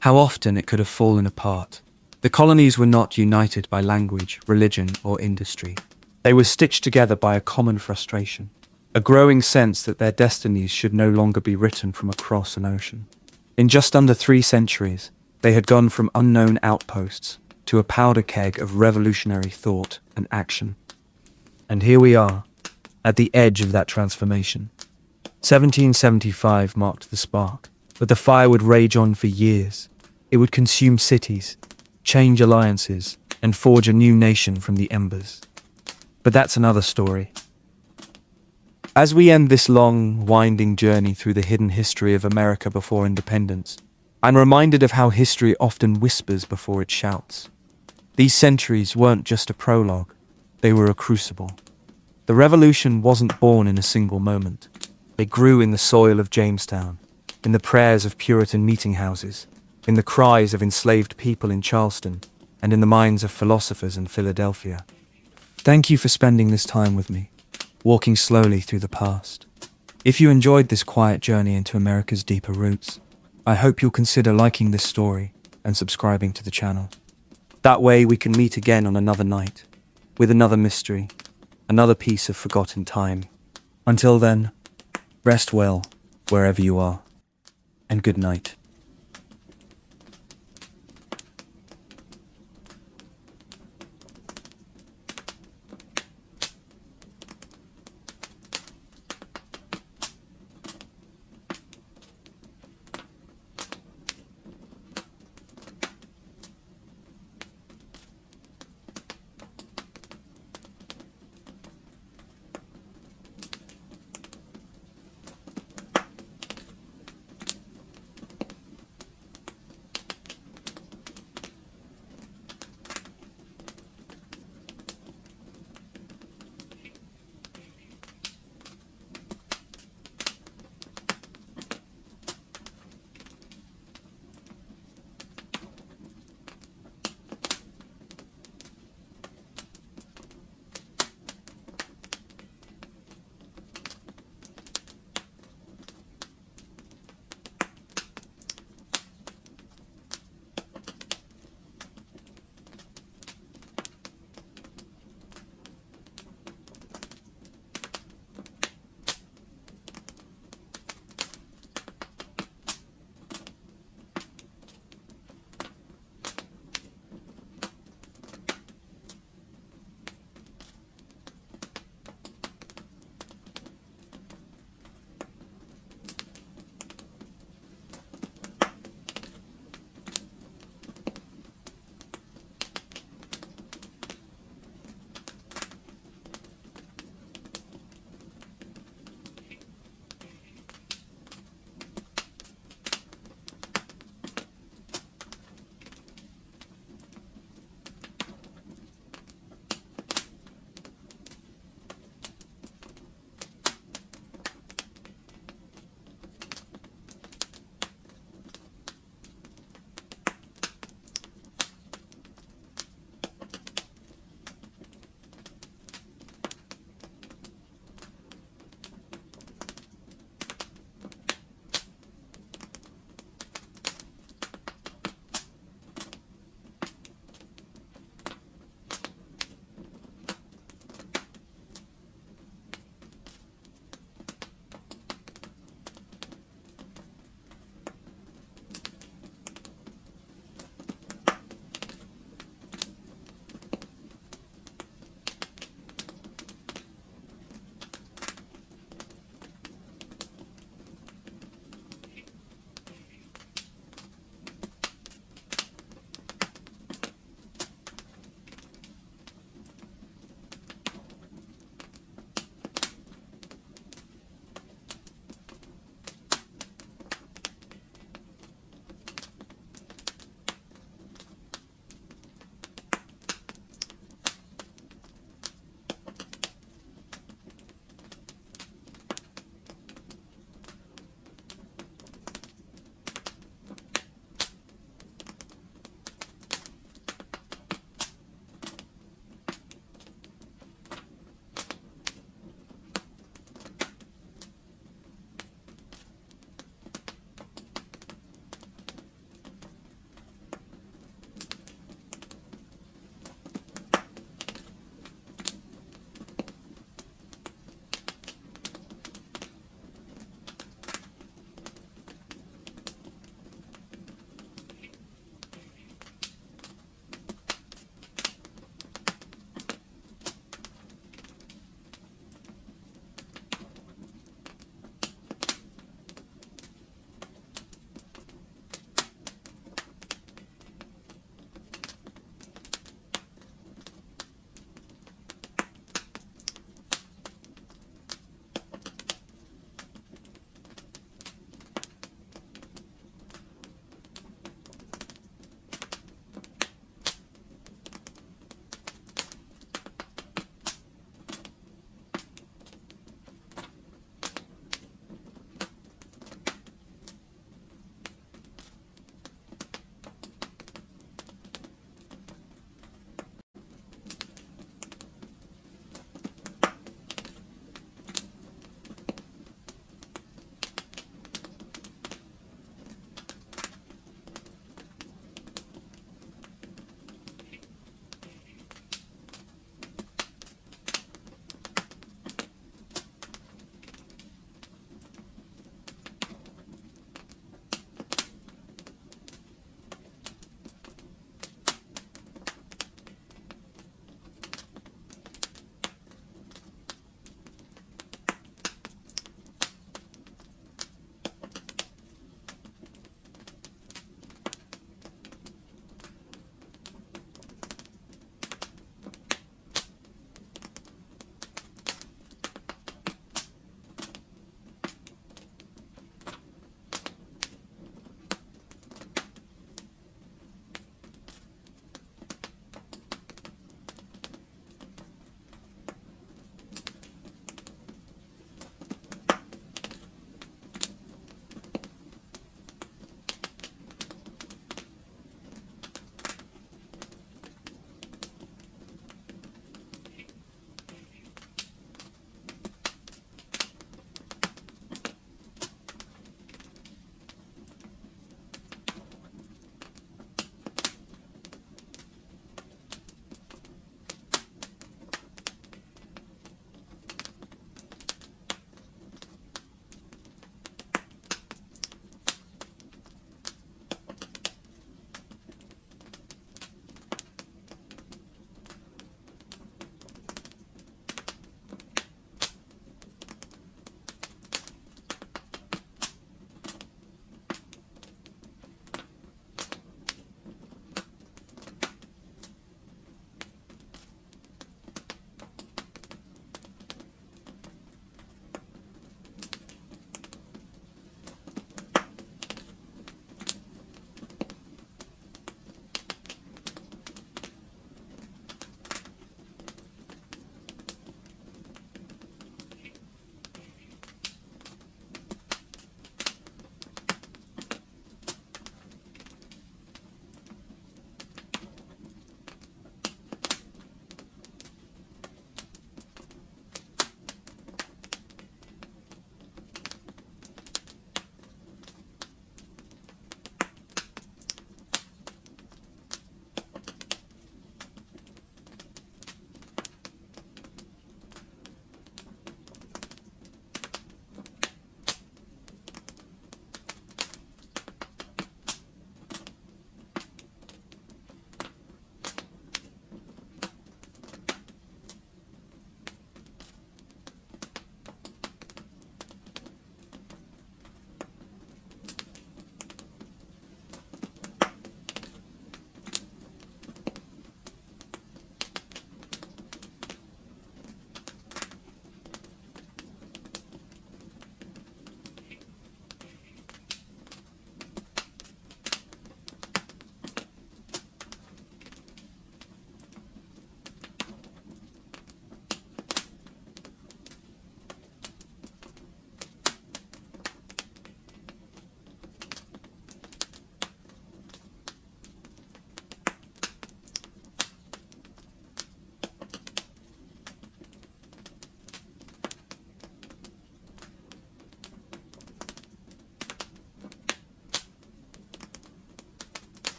how often it could have fallen apart. The colonies were not united by language, religion, or industry. They were stitched together by a common frustration, a growing sense that their destinies should no longer be written from across an ocean. In just under 3 centuries, they had gone from unknown outposts to a powder keg of revolutionary thought and action. And here we are, at the edge of that transformation. 1775 marked the spark, but the fire would rage on for years. It would consume cities, change alliances, and forge a new nation from the embers. But that's another story. As we end this long, winding journey through the hidden history of America before independence, I'm reminded of how history often whispers before it shouts. These centuries weren't just a prologue, they were a crucible. The revolution wasn't born in a single moment. It grew in the soil of Jamestown, in the prayers of Puritan meeting houses, in the cries of enslaved people in Charleston, and in the minds of philosophers in Philadelphia. Thank you for spending this time with me, walking slowly through the past. If you enjoyed this quiet journey into America's deeper roots, I hope you'll consider liking this story and subscribing to the channel. That way we can meet again on another night, with another mystery, another piece of forgotten time. Until then, rest well, wherever you are, and good night.